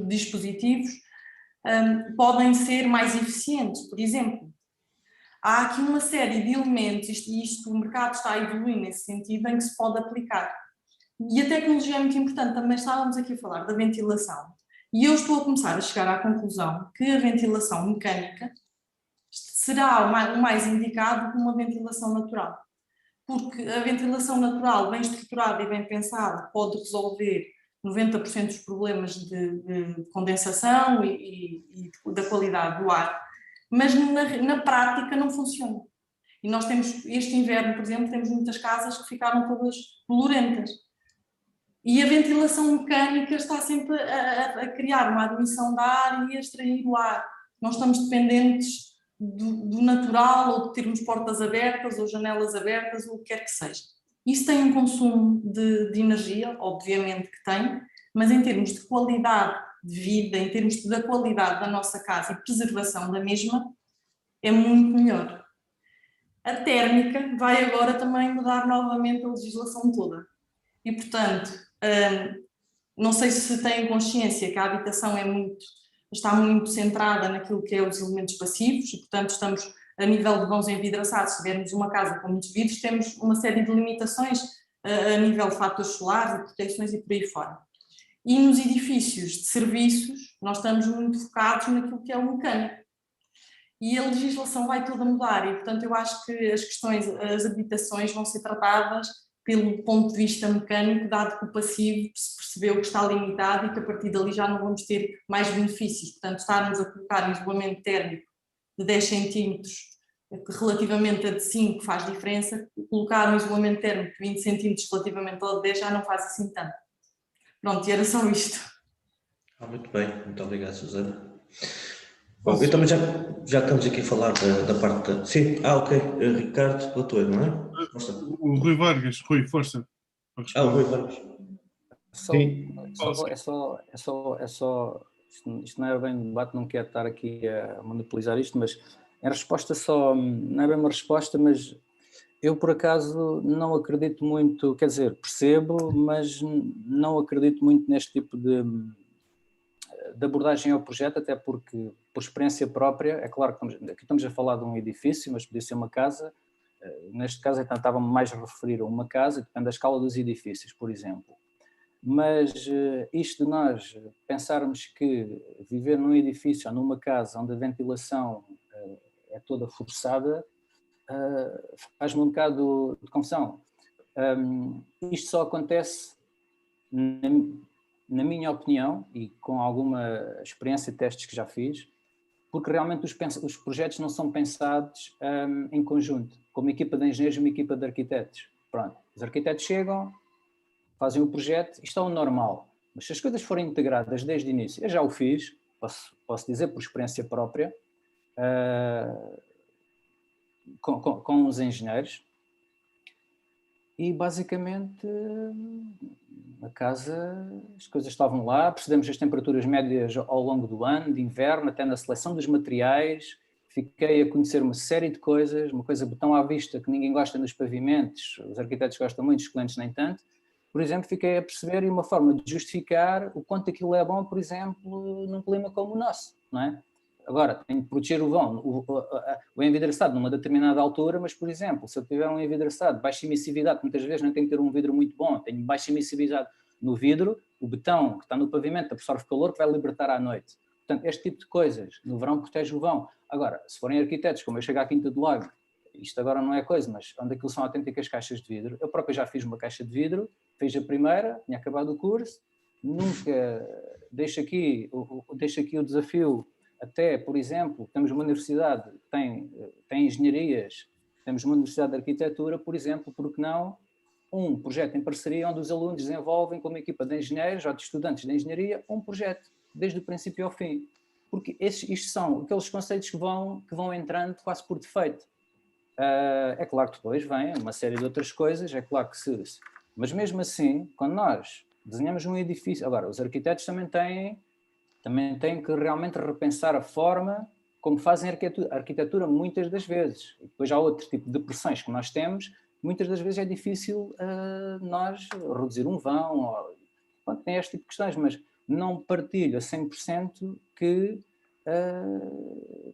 G: dispositivos, podem ser mais eficientes. Por exemplo, há aqui uma série de elementos, o mercado está a evoluir nesse sentido, em que se pode aplicar. E a tecnologia é muito importante. Também estávamos aqui a falar da ventilação. E eu estou a começar a chegar à conclusão que a ventilação mecânica será o mais indicado que uma ventilação natural. Porque a ventilação natural, bem estruturada e bem pensada, pode resolver 90% dos problemas de condensação e da qualidade do ar, mas na prática não funciona. E nós temos, este inverno, por exemplo, temos muitas casas que ficaram todas polurentas. E a ventilação mecânica está sempre a criar uma admissão de ar e a extrair o ar. Nós estamos dependentes do natural, ou de termos portas abertas ou janelas abertas, ou o que quer que seja. Isso tem um consumo de energia, obviamente que tem, mas em termos de qualidade de vida, em termos da qualidade da nossa casa e preservação da mesma, é muito melhor. A térmica vai agora também mudar novamente a legislação toda. E, portanto, não sei se têm consciência que a habitação está muito centrada naquilo que é os elementos passivos e, portanto, estamos a nível de vãos envidraçados. Se tivermos uma casa com muitos vidros, temos uma série de limitações a nível de fatores solares e proteções e por aí fora. E nos edifícios de serviços, nós estamos muito focados naquilo que é o mecânico. E a legislação vai toda mudar e, portanto, eu acho que as habitações vão ser tratadas pelo ponto de vista mecânico, dado que o passivo se percebeu que está limitado e que a partir dali já não vamos ter mais benefícios. Portanto, estarmos a colocar um isolamento térmico de 10 centímetros, relativamente a de 5 faz diferença, colocar um isolamento térmico de 20 centímetros relativamente ao de 10 já não faz assim tanto. Pronto, e era só isto.
B: Muito bem, muito obrigado, Susana. Bom, eu também já estamos aqui a falar da parte da... Sim, ok, Ricardo, doutor, não é? Força.
H: O Rui Vargas, Rui, força.
B: O Rui Vargas.
F: Isto não é bem um debate, não quero estar aqui a monopolizar isto, mas em resposta só, não é bem uma resposta, mas eu por acaso não acredito muito, quer dizer, percebo, mas não acredito muito neste tipo de abordagem ao projeto, até porque, por experiência própria, é claro que aqui estamos a falar de um edifício, mas podia ser uma casa. Neste caso, então, estava-me mais a referir a uma casa, depende da escala dos edifícios, por exemplo. Mas isto de nós pensarmos que viver num edifício ou numa casa onde a ventilação é toda forçada, faz-me um bocado de confusão. Isto só acontece, na minha opinião, e com alguma experiência e testes que já fiz, porque realmente os projetos não são pensados em conjunto, como equipa de engenheiros e uma equipa de arquitetos. Pronto, os arquitetos chegam, fazem o projeto, isto é o normal, mas se as coisas forem integradas desde o início, eu já o fiz, posso dizer por experiência própria, com os engenheiros, e basicamente a casa, as coisas estavam lá, percebemos as temperaturas médias ao longo do ano, de inverno, até na seleção dos materiais, fiquei a conhecer uma série de coisas, uma coisa tão à vista que ninguém gosta nos pavimentos, os arquitetos gostam muito, os clientes nem tanto. Por exemplo, fiquei a perceber uma forma de justificar o quanto aquilo é bom, por exemplo, num clima como o nosso, não é? Agora, tenho que proteger o vão, o envidraçado numa determinada altura, mas, por exemplo, se eu tiver um envidraçado de baixa emissividade, muitas vezes não tenho que ter um vidro muito bom, tenho baixa emissividade no vidro, o betão que está no pavimento absorve calor que vai libertar à noite. Portanto, este tipo de coisas, no verão protege o vão. Agora, se forem arquitetos, como eu chego à Quinta do Lago, isto agora não é coisa, mas onde aquilo são autênticas caixas de vidro, eu próprio já fiz uma caixa de vidro, fiz a primeira, tinha acabado o curso, nunca deixo aqui o desafio. Até, por exemplo, temos uma universidade que tem engenharias, temos uma universidade de arquitetura, por exemplo, porque não um projeto em parceria onde os alunos desenvolvem com uma equipa de engenheiros ou de estudantes de engenharia um projeto, desde o princípio ao fim. Porque isto são aqueles conceitos que vão entrando quase por defeito. É claro que depois vem uma série de outras coisas, é claro que mas mesmo assim, quando nós desenhamos um edifício, agora, os arquitetos também têm que realmente repensar a forma como fazem a arquitetura muitas das vezes. E depois há outro tipo de pressões que nós temos, muitas das vezes é difícil nós reduzir um vão, tem este tipo de questões, mas não partilho a 100% que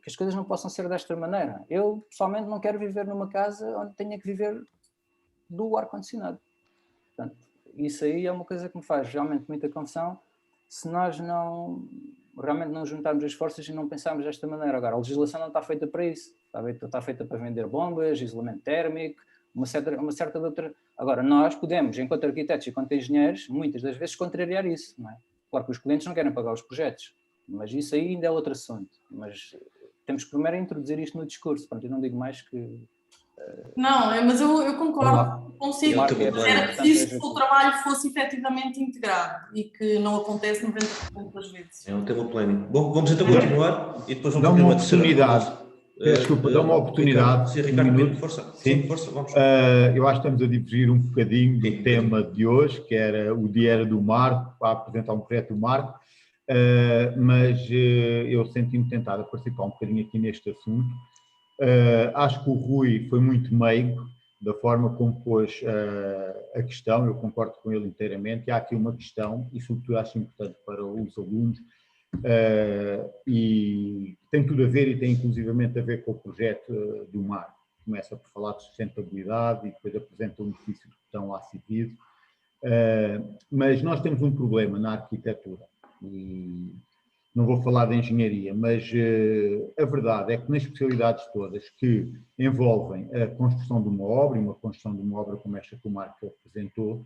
F: as coisas não possam ser desta maneira. Eu, pessoalmente, não quero viver numa casa onde tenha que viver do ar-condicionado. Portanto, isso aí é uma coisa que me faz realmente muita confusão se nós realmente não juntarmos as forças e não pensarmos desta maneira. Agora, a legislação não está feita para isso. Está feita para vender bombas, isolamento térmico, uma certa de outra... Agora, nós podemos, enquanto arquitetos e enquanto engenheiros, muitas das vezes contrariar isso, não é? Claro que os clientes não querem pagar os projetos, mas isso aí ainda é outro assunto. Mas temos que primeiro introduzir isto no discurso. Pronto, eu não digo mais que...
G: Não, mas eu concordo consigo. Era preciso que o trabalho fosse efetivamente integrado e que não acontece 90% das vezes.
B: É um tema polémico. Bom, vamos então continuar e depois vamos
I: Dá-me
B: ter
I: uma oportunidade. Desculpa, dá uma oportunidade.
B: Sim, Ricardo,
I: um minuto.
B: força.
I: Sim,
B: força, vamos.
I: Eu acho que estamos a divergir um bocadinho do tema de hoje, que era o dia do Marco, para apresentar um projeto do Marco, mas eu senti-me tentado a participar um bocadinho aqui neste assunto. Acho que o Rui foi muito meigo da forma como pôs a questão, eu concordo com ele inteiramente, e há aqui uma questão, e sobretudo acho importante para os alunos, e tem tudo a ver e tem inclusivamente a ver com o projeto do Marco. Começa por falar de sustentabilidade e depois apresenta um edifício de betão lá cedido, mas nós temos um problema na arquitetura, e não vou falar de engenharia, mas a verdade é que nas especialidades todas que envolvem a construção de uma obra, e uma construção de uma obra como esta que o Marco apresentou,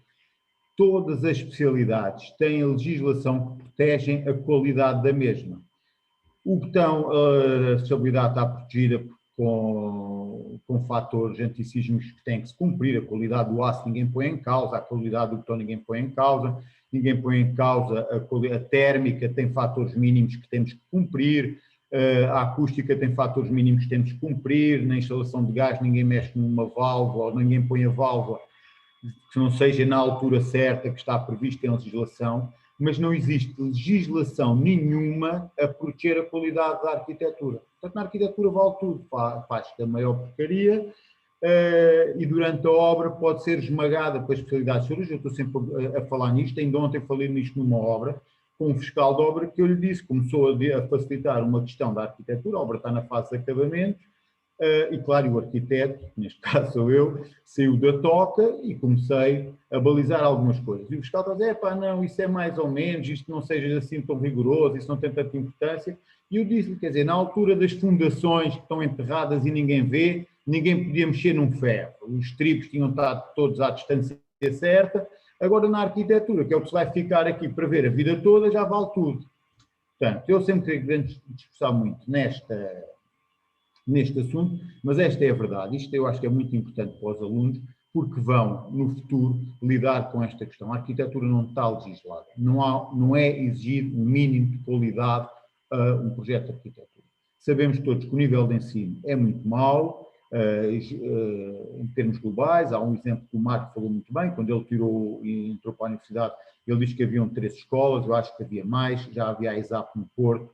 I: todas as especialidades têm legislação que protegem a qualidade da mesma. O betão, a estabilidade está protegida com fatores antissísmicos que têm que se cumprir, a qualidade do aço ninguém põe em causa, a qualidade do betão ninguém põe em causa, a térmica tem fatores mínimos que temos que cumprir, a acústica tem fatores mínimos que temos que cumprir, na instalação de gás ninguém mexe numa válvula, ou ninguém põe a válvula que não seja na altura certa que está prevista em legislação, mas não existe legislação nenhuma a proteger a qualidade da arquitetura. Portanto, na arquitetura vale tudo, faz-se a maior porcaria, e durante a obra pode ser esmagada pelas especialidades cirúrgicas. Eu estou sempre a falar nisto, ainda ontem falei nisto numa obra, com um fiscal de obra que eu lhe disse, começou a facilitar uma questão da arquitetura, a obra está na fase de acabamento, e claro, o arquiteto, neste caso sou eu, saiu da toca e comecei a balizar algumas coisas. E o fiscal está a dizer, não, isso é mais ou menos, isto não seja assim tão rigoroso, isso não tem tanta importância. E eu disse-lhe, quer dizer, na altura das fundações que estão enterradas e ninguém vê, ninguém podia mexer num ferro. Os tripos tinham estado todos à distância certa. Agora, na arquitetura, que é o que se vai ficar aqui para ver a vida toda, já vale tudo. Portanto, eu sempre queria que devemos discursar muito neste assunto, mas esta é a verdade. Isto eu acho que é muito importante para os alunos, porque vão, no futuro, lidar com esta questão. A arquitetura não está legislada. Não é exigido um mínimo de qualidade a um projeto de arquitetura. Sabemos todos que o nível de ensino é muito mau, em termos globais. Há um exemplo que o Marco falou muito bem, quando ele entrou para a universidade, ele disse que haviam 3 escolas, eu acho que havia mais, já havia a ESAP no Porto,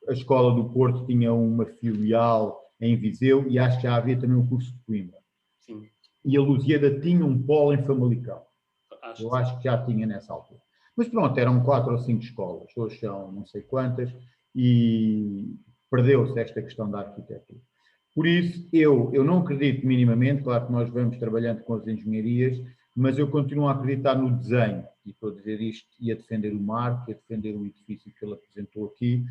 I: a escola do Porto tinha uma filial em Viseu e acho que já havia também um curso de Coimbra.
C: Sim.
I: E a Lusíada tinha um polo em Famalicão. Eu acho que já tinha nessa altura. Mas pronto, eram 4 ou 5 escolas, hoje são não sei quantas, e perdeu-se esta questão da arquitetura. Por isso, eu não acredito minimamente, claro que nós vamos trabalhando com as engenharias, mas eu continuo a acreditar no desenho, e estou a dizer isto e a defender o marco, e a defender o edifício que ele apresentou aqui,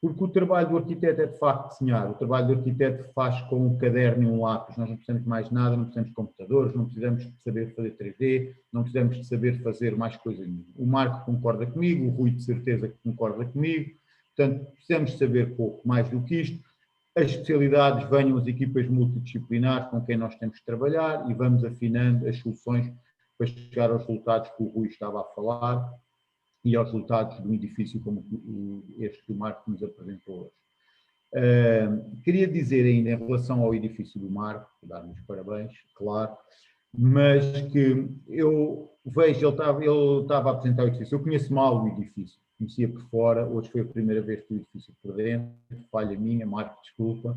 I: porque o trabalho do arquiteto é de facto desenhar, o trabalho do arquiteto faz com um caderno e um lápis, nós não precisamos de mais nada, não precisamos de computadores, não precisamos de saber fazer 3D, não precisamos de saber fazer mais coisa nenhuma. O Marco concorda comigo, o Rui de certeza que concorda comigo, portanto precisamos de saber pouco mais do que isto. As especialidades, venham as equipas multidisciplinares com quem nós temos de trabalhar e vamos afinando as soluções para chegar aos resultados que o Rui estava a falar e aos resultados de um edifício como este que o Marco nos apresentou hoje. Queria dizer ainda em relação ao edifício do Marco, dar-lhe os parabéns, claro, mas que eu vejo, ele estava a apresentar o edifício, eu conheço mal o edifício, conhecia por fora, hoje foi a primeira vez que o edifício por dentro, falha minha, Marco, desculpa,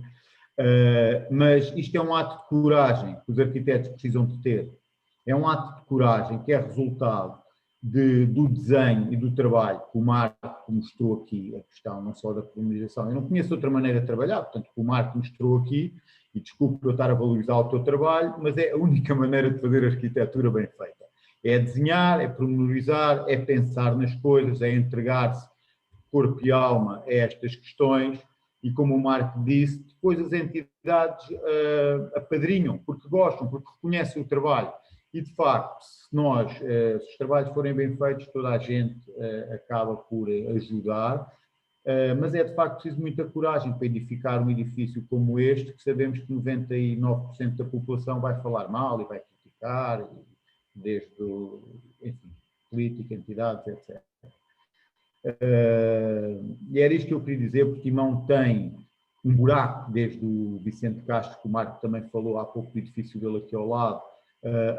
I: mas isto é um ato de coragem que os arquitetos precisam de ter, é um ato de coragem que é resultado do desenho e do trabalho que o Marco mostrou aqui, a questão não só da polinização. Eu não conheço outra maneira de trabalhar, portanto, o Marco mostrou aqui, e desculpe eu estar a valorizar o teu trabalho, mas é a única maneira de fazer arquitetura bem feita. É desenhar, é pormenorizar, é pensar nas coisas, é entregar-se corpo e alma a estas questões, e como o Marco disse, depois as entidades apadrinham, porque gostam, porque reconhecem o trabalho. E, de facto, se os trabalhos forem bem feitos, toda a gente acaba por ajudar, mas é, de facto, preciso muita coragem para edificar um edifício como este, que sabemos que 99% da população vai falar mal e vai criticar, desde, enfim, política, entidades, etc. E era isto que eu queria dizer, porque Timão tem um buraco, desde o Vicente Castro, que o Marco também falou há pouco do edifício dele aqui ao lado,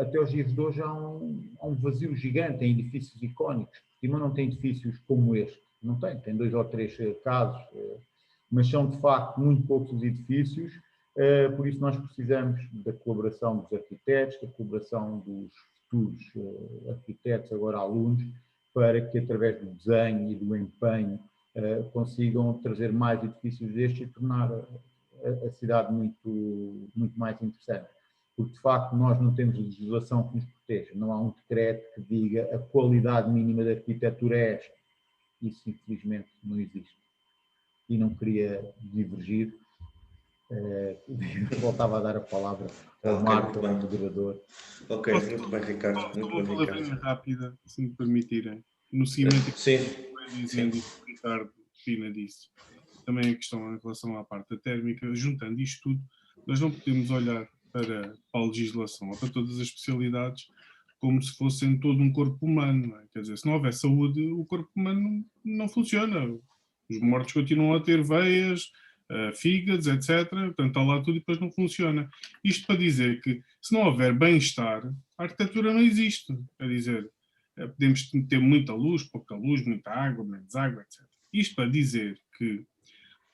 I: até os dias de hoje há um vazio gigante em edifícios icónicos. Timão não tem edifícios como este, não tem 2 ou 3 casos, mas são de facto muito poucos os edifícios, por isso nós precisamos da colaboração dos arquitetos, da colaboração dos futuros arquitetos, agora alunos, para que através do desenho e do empenho consigam trazer mais edifícios destes e tornar a cidade muito, muito mais interessante. Porque, de facto, nós não temos legislação que nos proteja. Não há um decreto que diga a qualidade mínima da arquitetura é esta. Isso, infelizmente, não existe. E não queria divergir. Voltava a dar a palavra ao Marco, ao moderador.
B: Ok, muito bem, Ricardo. Muito bem,
H: Uma palavrinha rápida, se me permitirem. No seguimento que vai dizendo o que o Ricardo Pina disse. Também a questão em relação à parte da térmica. Juntando isto tudo, nós não podemos olhar para a legislação ou para todas as especialidades como se fossem todo um corpo humano, não é? Quer dizer, se não houver saúde, o corpo humano não funciona. Os mortos continuam a ter veias, fígados, etc. Portanto, está lá tudo e depois não funciona. Isto para dizer que, se não houver bem-estar, a arquitetura não existe. Quer dizer, podemos ter muita luz, pouca luz, muita água, menos água, etc. Isto para dizer que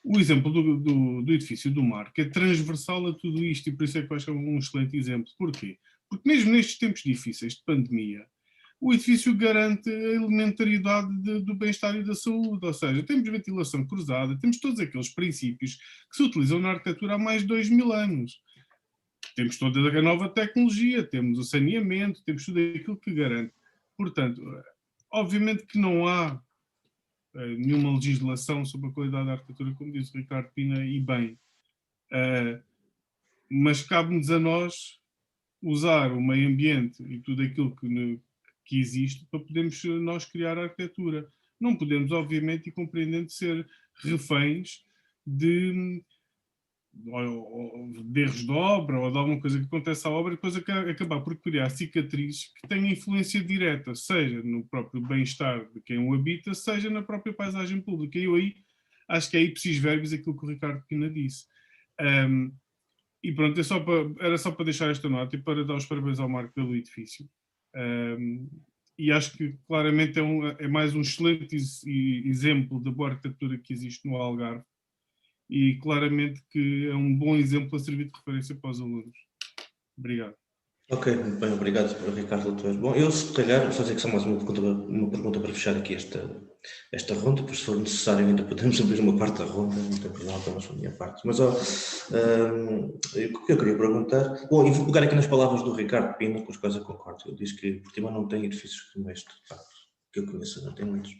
H: o exemplo do edifício do Marco é transversal a tudo isto, e por isso é que eu acho que é um excelente exemplo. Porquê? Porque mesmo nestes tempos difíceis de pandemia, o edifício garante a elementaridade do bem-estar e da saúde, ou seja, temos ventilação cruzada, temos todos aqueles princípios que se utilizam na arquitetura há mais de 2000 anos. Temos toda a nova tecnologia, temos o saneamento, temos tudo aquilo que garante. Portanto, obviamente que não há nenhuma legislação sobre a qualidade da arquitetura, como disse o Ricardo Pina, e bem. Mas cabe-nos a nós usar o meio ambiente e tudo aquilo que existe para podermos nós criar a arquitetura. Não podemos, obviamente, e compreendendo, ser reféns de erros de obra ou de alguma coisa que acontece à obra e depois acabar por criar cicatrizes que têm influência direta, seja no próprio bem-estar de quem o habita, seja na própria paisagem pública. E eu aí acho que é ipsis verbis aquilo que o Ricardo Pina disse. E pronto, era só para deixar esta nota e para dar os parabéns ao Marco pelo edifício. E acho que claramente é mais um excelente exemplo da boa arquitetura que existe no Algarve. E claramente que é um bom exemplo a servir de referência para os alunos. Obrigado.
B: Ok, muito bem, obrigado, Ricardo Latoeiro. Bom, eu se calhar vou fazer só mais uma pergunta para fechar aqui esta ronda, pois se for necessário ainda podemos abrir uma quarta ronda, não tem problema apenas para a minha parte. Mas o que eu queria perguntar, bom, e vou pegar aqui nas palavras do Ricardo Pina, com as quais eu concordo. Ele diz que Portimão não tem edifícios como este, de facto, que eu conheço, não tem muitos.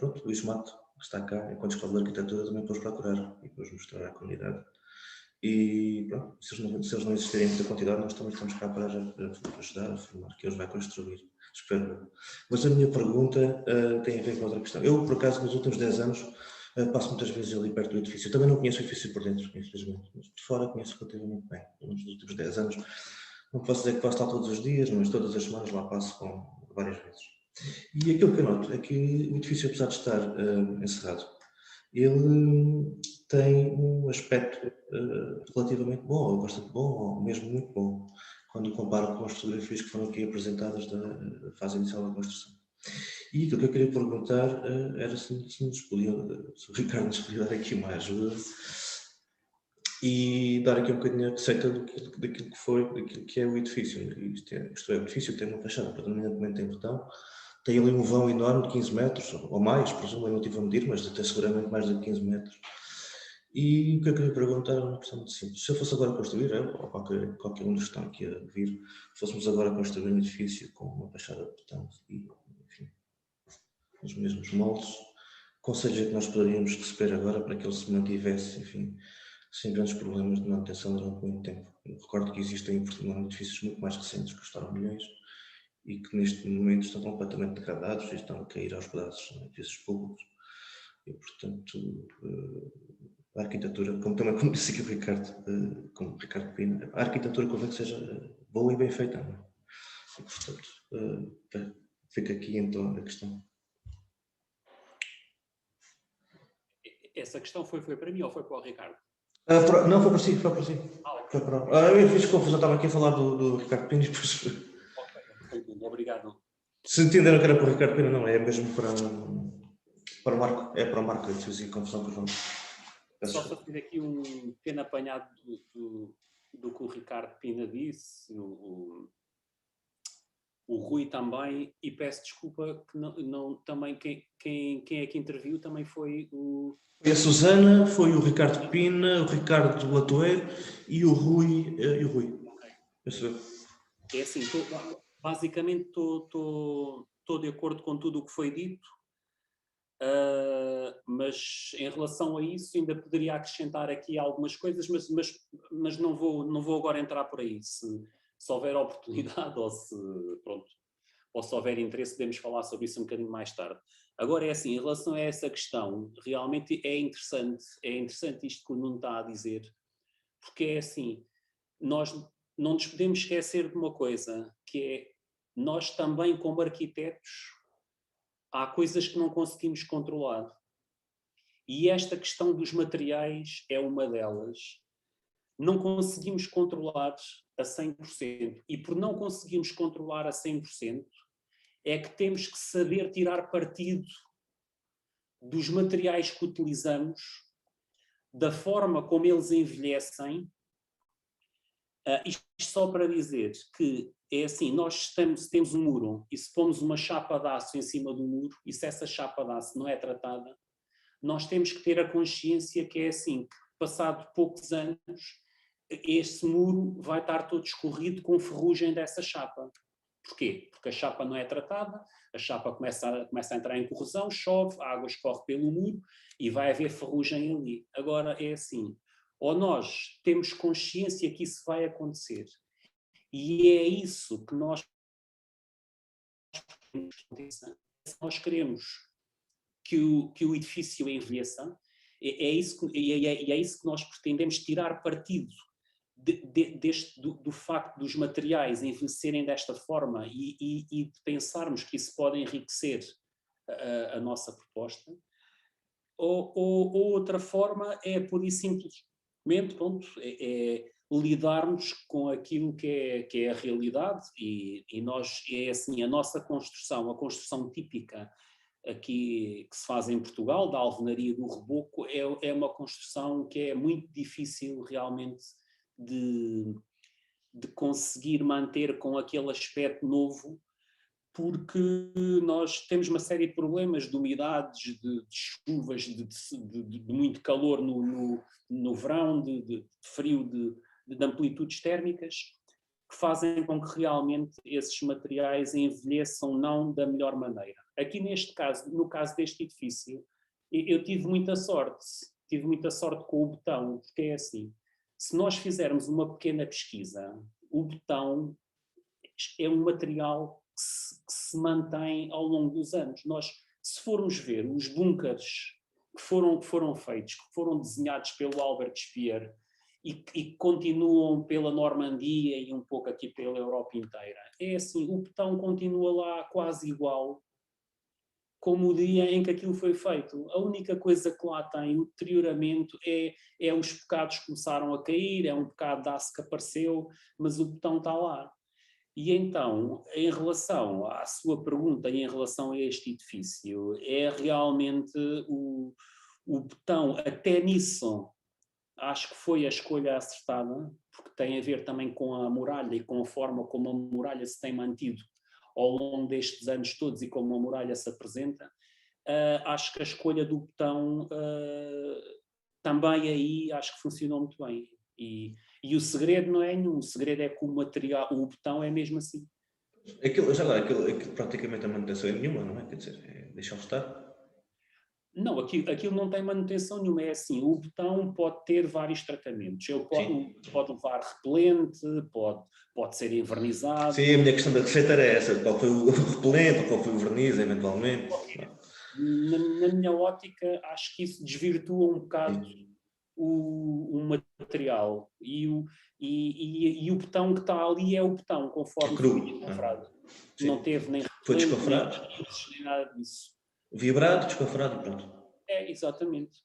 B: Pronto, Luís Mato, que está cá, enquanto Escola de Arquitetura, também pôs procurar e depois mostrar à comunidade. E pronto, se eles não existirem em muita quantidade, nós também estamos cá para ajudar a formar, que eles vai construir, espero. Mas a minha pergunta tem a ver com outra questão. Eu, por acaso, nos últimos 10 anos, passo muitas vezes ali perto do edifício. Eu também não conheço o edifício por dentro, infelizmente, mas de fora conheço relativamente bem. Nos últimos 10 anos, não posso dizer que passo lá todos os dias, mas todas as semanas lá passo várias vezes. E aquilo que eu noto é que o edifício, apesar de estar encerrado, ele tem um aspecto relativamente bom, ou bastante bom, ou mesmo muito bom, quando comparo com as fotografias que foram aqui apresentadas da fase inicial da construção. E aquilo que eu queria perguntar era se o Ricardo nos podia dar aqui uma ajuda e dar aqui um bocadinho a receita daquilo que é o edifício. Isto é, o edifício tem uma fachada predominantemente em betão, tem ali um vão enorme de 15 metros, ou mais, presumo, eu não estive a medir, mas até seguramente mais de 15 metros. E o que eu queria perguntar é uma questão muito simples. Se eu fosse agora construir, ou qualquer um dos que estão aqui a vir, fôssemos agora construir um edifício com uma fachada de betão e, enfim, os mesmos moldes, conselhos é que nós poderíamos receber agora para que ele se mantivesse, enfim, sem grandes problemas de manutenção durante muito tempo. Eu recordo que existem em Portugal edifícios muito mais recentes que custaram milhões e que neste momento estão completamente degradados e estão a cair aos pedaços em edifícios públicos. E, portanto, a arquitetura, como disse aqui o Ricardo, como o Ricardo Pina, a arquitetura convém que seja boa e bem feita. Não é? E, portanto, fica aqui então a questão.
C: Essa questão foi para mim ou foi para o Ricardo?
B: Não, foi para si. Eu fiz confusão, estava aqui a falar do Ricardo Pina e depois...
C: Ok, obrigado.
B: Se entenderam que era para o Ricardo Pina, não, é mesmo para o Marco, é para o Marco, eu fiz confusão com o João.
C: Só fazer aqui um pequeno apanhado do que o Ricardo Pina disse, o Rui também, e peço desculpa que não também quem é que interviu também foi o...
B: Foi a Susana, foi o Ricardo Pina, o Ricardo Latoeiro e o Rui. Okay.
C: É assim, basicamente estou de acordo com tudo o que foi dito, mas em relação a isso ainda poderia acrescentar aqui algumas coisas, mas não vou agora entrar por aí. Se houver oportunidade ou se houver interesse, podemos falar sobre isso um bocadinho mais tarde. Agora é assim, em relação a essa questão, realmente é interessante isto que o Nuno está a dizer, porque é assim, nós não nos podemos esquecer de uma coisa, que é, nós também como arquitetos, há coisas que não conseguimos controlar. E esta questão dos materiais é uma delas. Não conseguimos controlar a 100%. E por não conseguirmos controlar a 100%, é que temos que saber tirar partido dos materiais que utilizamos, da forma como eles envelhecem. Isto só para dizer que é assim, nós temos um muro e se pomos uma chapa de aço em cima do muro e se essa chapa de aço não é tratada, nós temos que ter a consciência que é assim, que passado poucos anos, esse muro vai estar todo escorrido com ferrugem dessa chapa. Porquê? Porque a chapa não é tratada, a chapa começa a entrar em corrosão, chove, a água escorre pelo muro e vai haver ferrugem ali. Agora é assim, ou nós temos consciência que isso vai acontecer e é isso que nós queremos que o edifício envelheça, é isso que nós pretendemos tirar partido do facto dos materiais envelhecerem desta forma e de pensarmos que isso pode enriquecer a nossa proposta, ou outra forma é pura e simplesmente lidarmos com aquilo que é a realidade e nós, é assim, a nossa construção, a construção típica aqui que se faz em Portugal, da alvenaria do reboco, é uma construção que é muito difícil realmente de de conseguir manter com aquele aspecto novo, porque nós temos uma série de problemas de umidades, de chuvas, de muito calor no verão, de frio, de amplitudes térmicas, que fazem com que realmente esses materiais envelheçam não da melhor maneira. Aqui neste caso, no caso deste edifício, eu tive muita sorte com o betão, porque é assim, se nós fizermos uma pequena pesquisa, o betão é um material que se mantém ao longo dos anos. Nós, se formos ver os bunkers que foram feitos, que foram desenhados pelo Albert Speer e que continuam pela Normandia e um pouco aqui pela Europa inteira, é assim, o betão continua lá quase igual como o dia em que aquilo foi feito. A única coisa que lá tem, o deterioramento, é os bocados que começaram a cair, é um bocado de aço que apareceu, mas o betão está lá. E então, em relação à sua pergunta e em relação a este edifício, é realmente o betão, até nisso, acho que foi a escolha acertada, porque tem a ver também com a muralha e com a forma como a muralha se tem mantido ao longo destes anos todos e como a muralha se apresenta. Acho que a escolha do betão também aí acho que funcionou muito bem. E o segredo não é nenhum, o segredo é que o material, o betão é mesmo assim.
B: Aquilo praticamente a manutenção é nenhuma, não é? Quer dizer, deixa-lo estar.
C: Não, aquilo não tem manutenção nenhuma, é assim, o betão pode ter vários tratamentos, ele pode levar repelente, pode ser envernizado.
B: Sim, a minha questão da receita era essa, qual foi o repelente, qual foi o verniz, eventualmente.
C: Na minha ótica, acho que isso desvirtua um bocado o material e o betão que está ali é o betão, conforme foi descofrado. Não teve nem repelente, nem nada disso.
B: Vibrado, descofrado, pronto.
C: É, exatamente.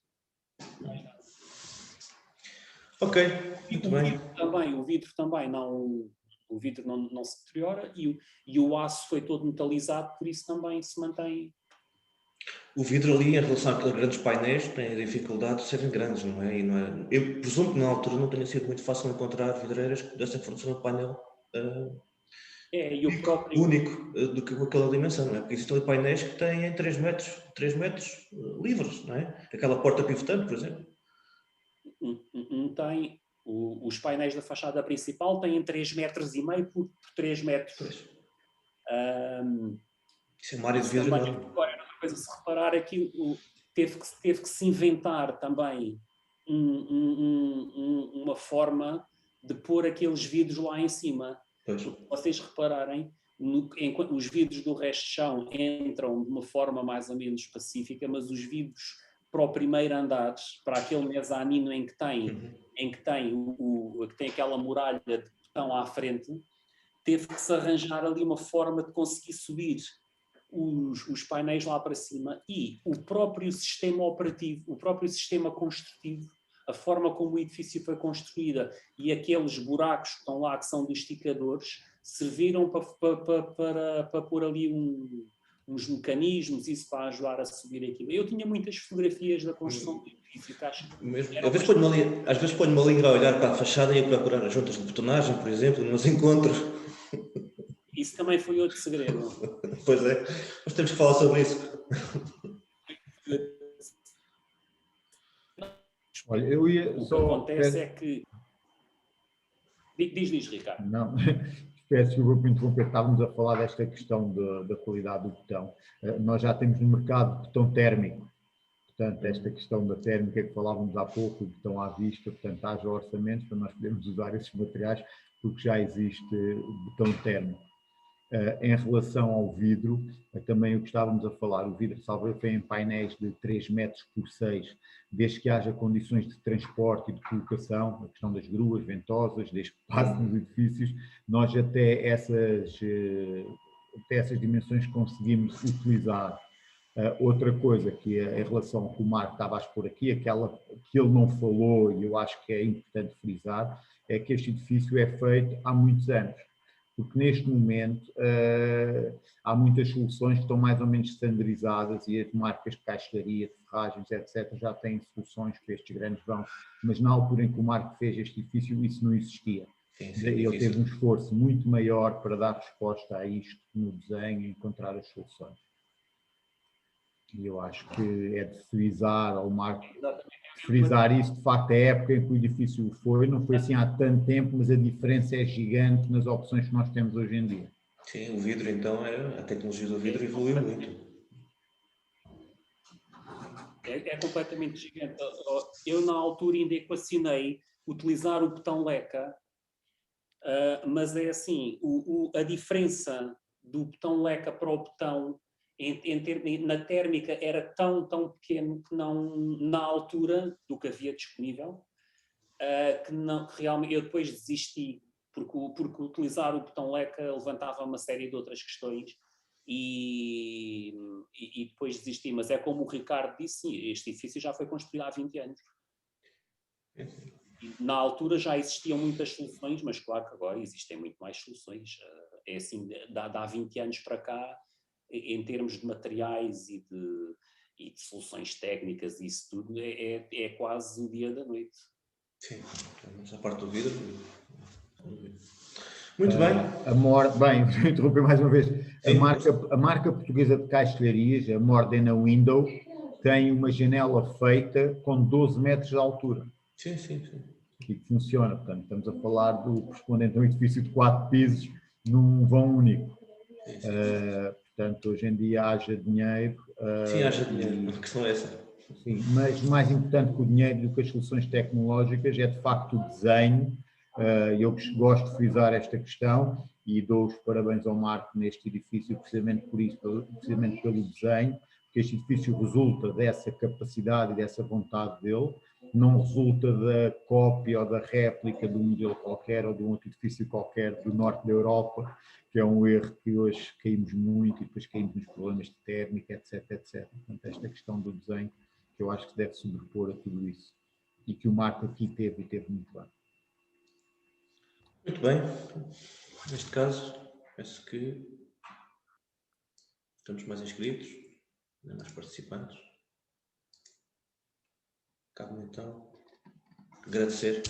B: Ok, muito bem.
C: O vidro também não se deteriora e o aço foi todo metalizado, por isso também se mantém.
B: O vidro ali, em relação àqueles grandes painéis, tem a dificuldade de serem grandes, não é? Eu presumo que na altura não tenha sido muito fácil encontrar vidreiras que pudessem fornecer um painel
C: e o próprio
B: único do que aquela dimensão, não é? Porque existem ali painéis que têm 3 metros livres, não é? Aquela porta pivotante, por exemplo.
C: Tem os painéis da fachada principal têm 3,5 metros por 3 metros.
B: Isso é uma área de vidro enorme.
C: Outra coisa, se reparar aqui, teve que se inventar também uma forma de pôr aqueles vidros lá em cima. Se vocês repararem, enquanto os vidros do resto de chão entram de uma forma mais ou menos pacífica, mas os vidros para o primeiro andar, para aquele mezanino em que tem aquela muralha de betão à frente, teve que se arranjar ali uma forma de conseguir subir os painéis lá para cima e o próprio sistema operativo, o próprio sistema construtivo, a forma como o edifício foi construída e aqueles buracos que estão lá, que são dos esticadores, serviram para pôr ali uns mecanismos, isso para ajudar a subir aquilo. Eu tinha muitas fotografias da construção do edifício, que acho que
B: às vezes ponho-me ali a olhar para a fachada e a procurar as juntas de betonagem, por exemplo, nos encontros.
C: Isso também foi outro segredo.
B: Pois é, nós temos que falar sobre isso.
I: Olha, eu ia
C: o
I: só...
C: que acontece é que... Diz, Ricardo.
I: Não, peço desculpa por interromper, estávamos a falar desta questão da qualidade do betão. Nós já temos no mercado betão térmico, portanto, esta questão da térmica que falávamos há pouco, o betão à vista, portanto, haja orçamentos para nós podermos usar esses materiais, porque já existe o betão térmico. Em relação ao vidro, também o que estávamos a falar, o vidro salvo foi em painéis de 3 metros por 6, desde que haja condições de transporte e de colocação, a questão das gruas ventosas, desde que passe nos edifícios, nós até essas dimensões conseguimos utilizar. Outra coisa que em relação ao que o Marco estava a expor aqui, aquela que ele não falou e eu acho que é importante frisar, é que este edifício é feito há muitos anos. Porque neste momento há muitas soluções que estão mais ou menos standardizadas e as marcas de caixaria, de ferragens, etc., já têm soluções para estes grandes vãos, mas na altura em que o Marco fez este edifício isso não existia. Ele teve um esforço muito maior para dar resposta a isto no desenho e encontrar as soluções. E eu acho que é de frisar, ao Marco, frisar isso, de facto, a época em que o edifício foi, não foi assim há tanto tempo, mas a diferença é gigante nas opções que nós temos hoje em dia.
B: Sim, o vidro então, a tecnologia do vidro evoluiu muito.
C: É completamente gigante. Eu, na altura, ainda equacionei utilizar o botão LECA, mas é assim, a diferença do botão LECA para o botão na térmica era tão pequeno que não, na altura do que havia disponível, que realmente eu depois desisti, porque utilizar o botão LECA levantava uma série de outras questões. E depois desisti, mas é como o Ricardo disse, este edifício já foi construído há 20 anos. E na altura já existiam muitas soluções, mas claro que agora existem muito mais soluções. É assim, há 20 anos para cá, em termos de materiais e de soluções técnicas e isso tudo, é quase o dia da noite.
B: Sim, mas a parte do vidro... Muito bem.
I: Bem, vou interromper mais uma vez. A marca portuguesa de caixilharias, a Mordena Window, tem uma janela feita com 12 metros de altura.
B: Sim.
I: E que funciona. Portanto, estamos a falar do correspondente a um edifício de 4 pisos num vão único. Portanto, hoje em dia haja dinheiro.
B: Sim, haja dinheiro. A questão é essa.
I: Sim, mas mais importante que o dinheiro do que as soluções tecnológicas é, de facto, o desenho. Eu gosto de frisar esta questão e dou os parabéns ao Marco neste edifício precisamente por isso, precisamente pelo desenho, porque este edifício resulta dessa capacidade e dessa vontade dele, não resulta da cópia ou da réplica de um modelo qualquer ou de um outro edifício qualquer do norte da Europa, que é um erro que hoje caímos muito e depois caímos nos problemas de térmica, etc. Portanto, esta questão do desenho que eu acho que se deve sobrepor a tudo isso e que o Marco aqui teve e teve muito bem.
B: Muito bem, neste caso, penso que estamos mais inscritos, mais participantes. Cabe-me então agradecer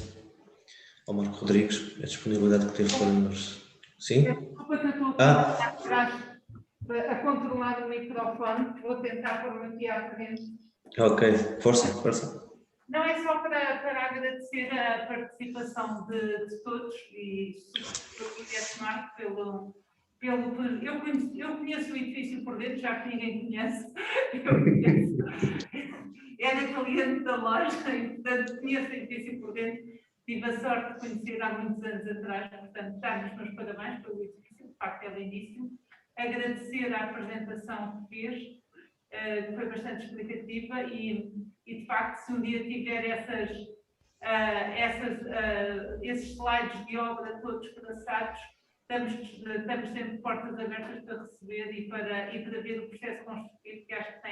B: ao Marco Rodrigues a disponibilidade que teve para nos... Sim?
A: Desculpa que eu estou a controlar o microfone, vou tentar pôr-me aqui à frente.
B: Ok, força.
A: Não, é só para agradecer a participação de todos e sobretudo Marco pelo eu conheço o edifício por dentro, já que ninguém conhece. Era cliente da loja e, portanto, conheço o edifício por dentro. Tive a sorte de conhecer há muitos anos atrás, portanto, dar-lhe os meus parabéns pelo edifício, de facto é lindíssimo. Agradecer a apresentação que fez, que foi bastante explicativa e, de facto, se um dia tiver esses slides de obra todos traçados, estamos sempre portas abertas para receber e para ver o processo construtivo, que acho que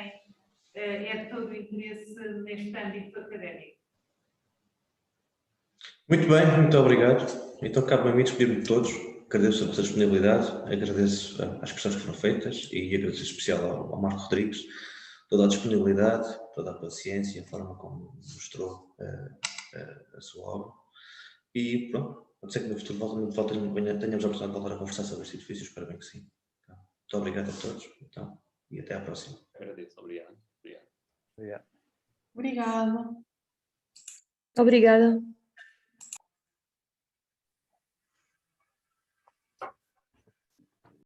A: é de todo o interesse neste âmbito académico.
B: Muito bem, muito obrigado. Então, cabe a mim despedir-me de todos. Agradeço a vossa disponibilidade, agradeço as questões que foram feitas e agradeço em especial ao Marco Rodrigues toda a disponibilidade, toda a paciência, a forma como mostrou a sua obra. E pronto, pode ser que no futuro tenhamos a oportunidade de voltar a conversar sobre este edifício, espero bem que sim. Muito obrigado a todos então, e até à próxima.
C: Agradeço, obrigado.
G: Obrigada.
J: Obrigada.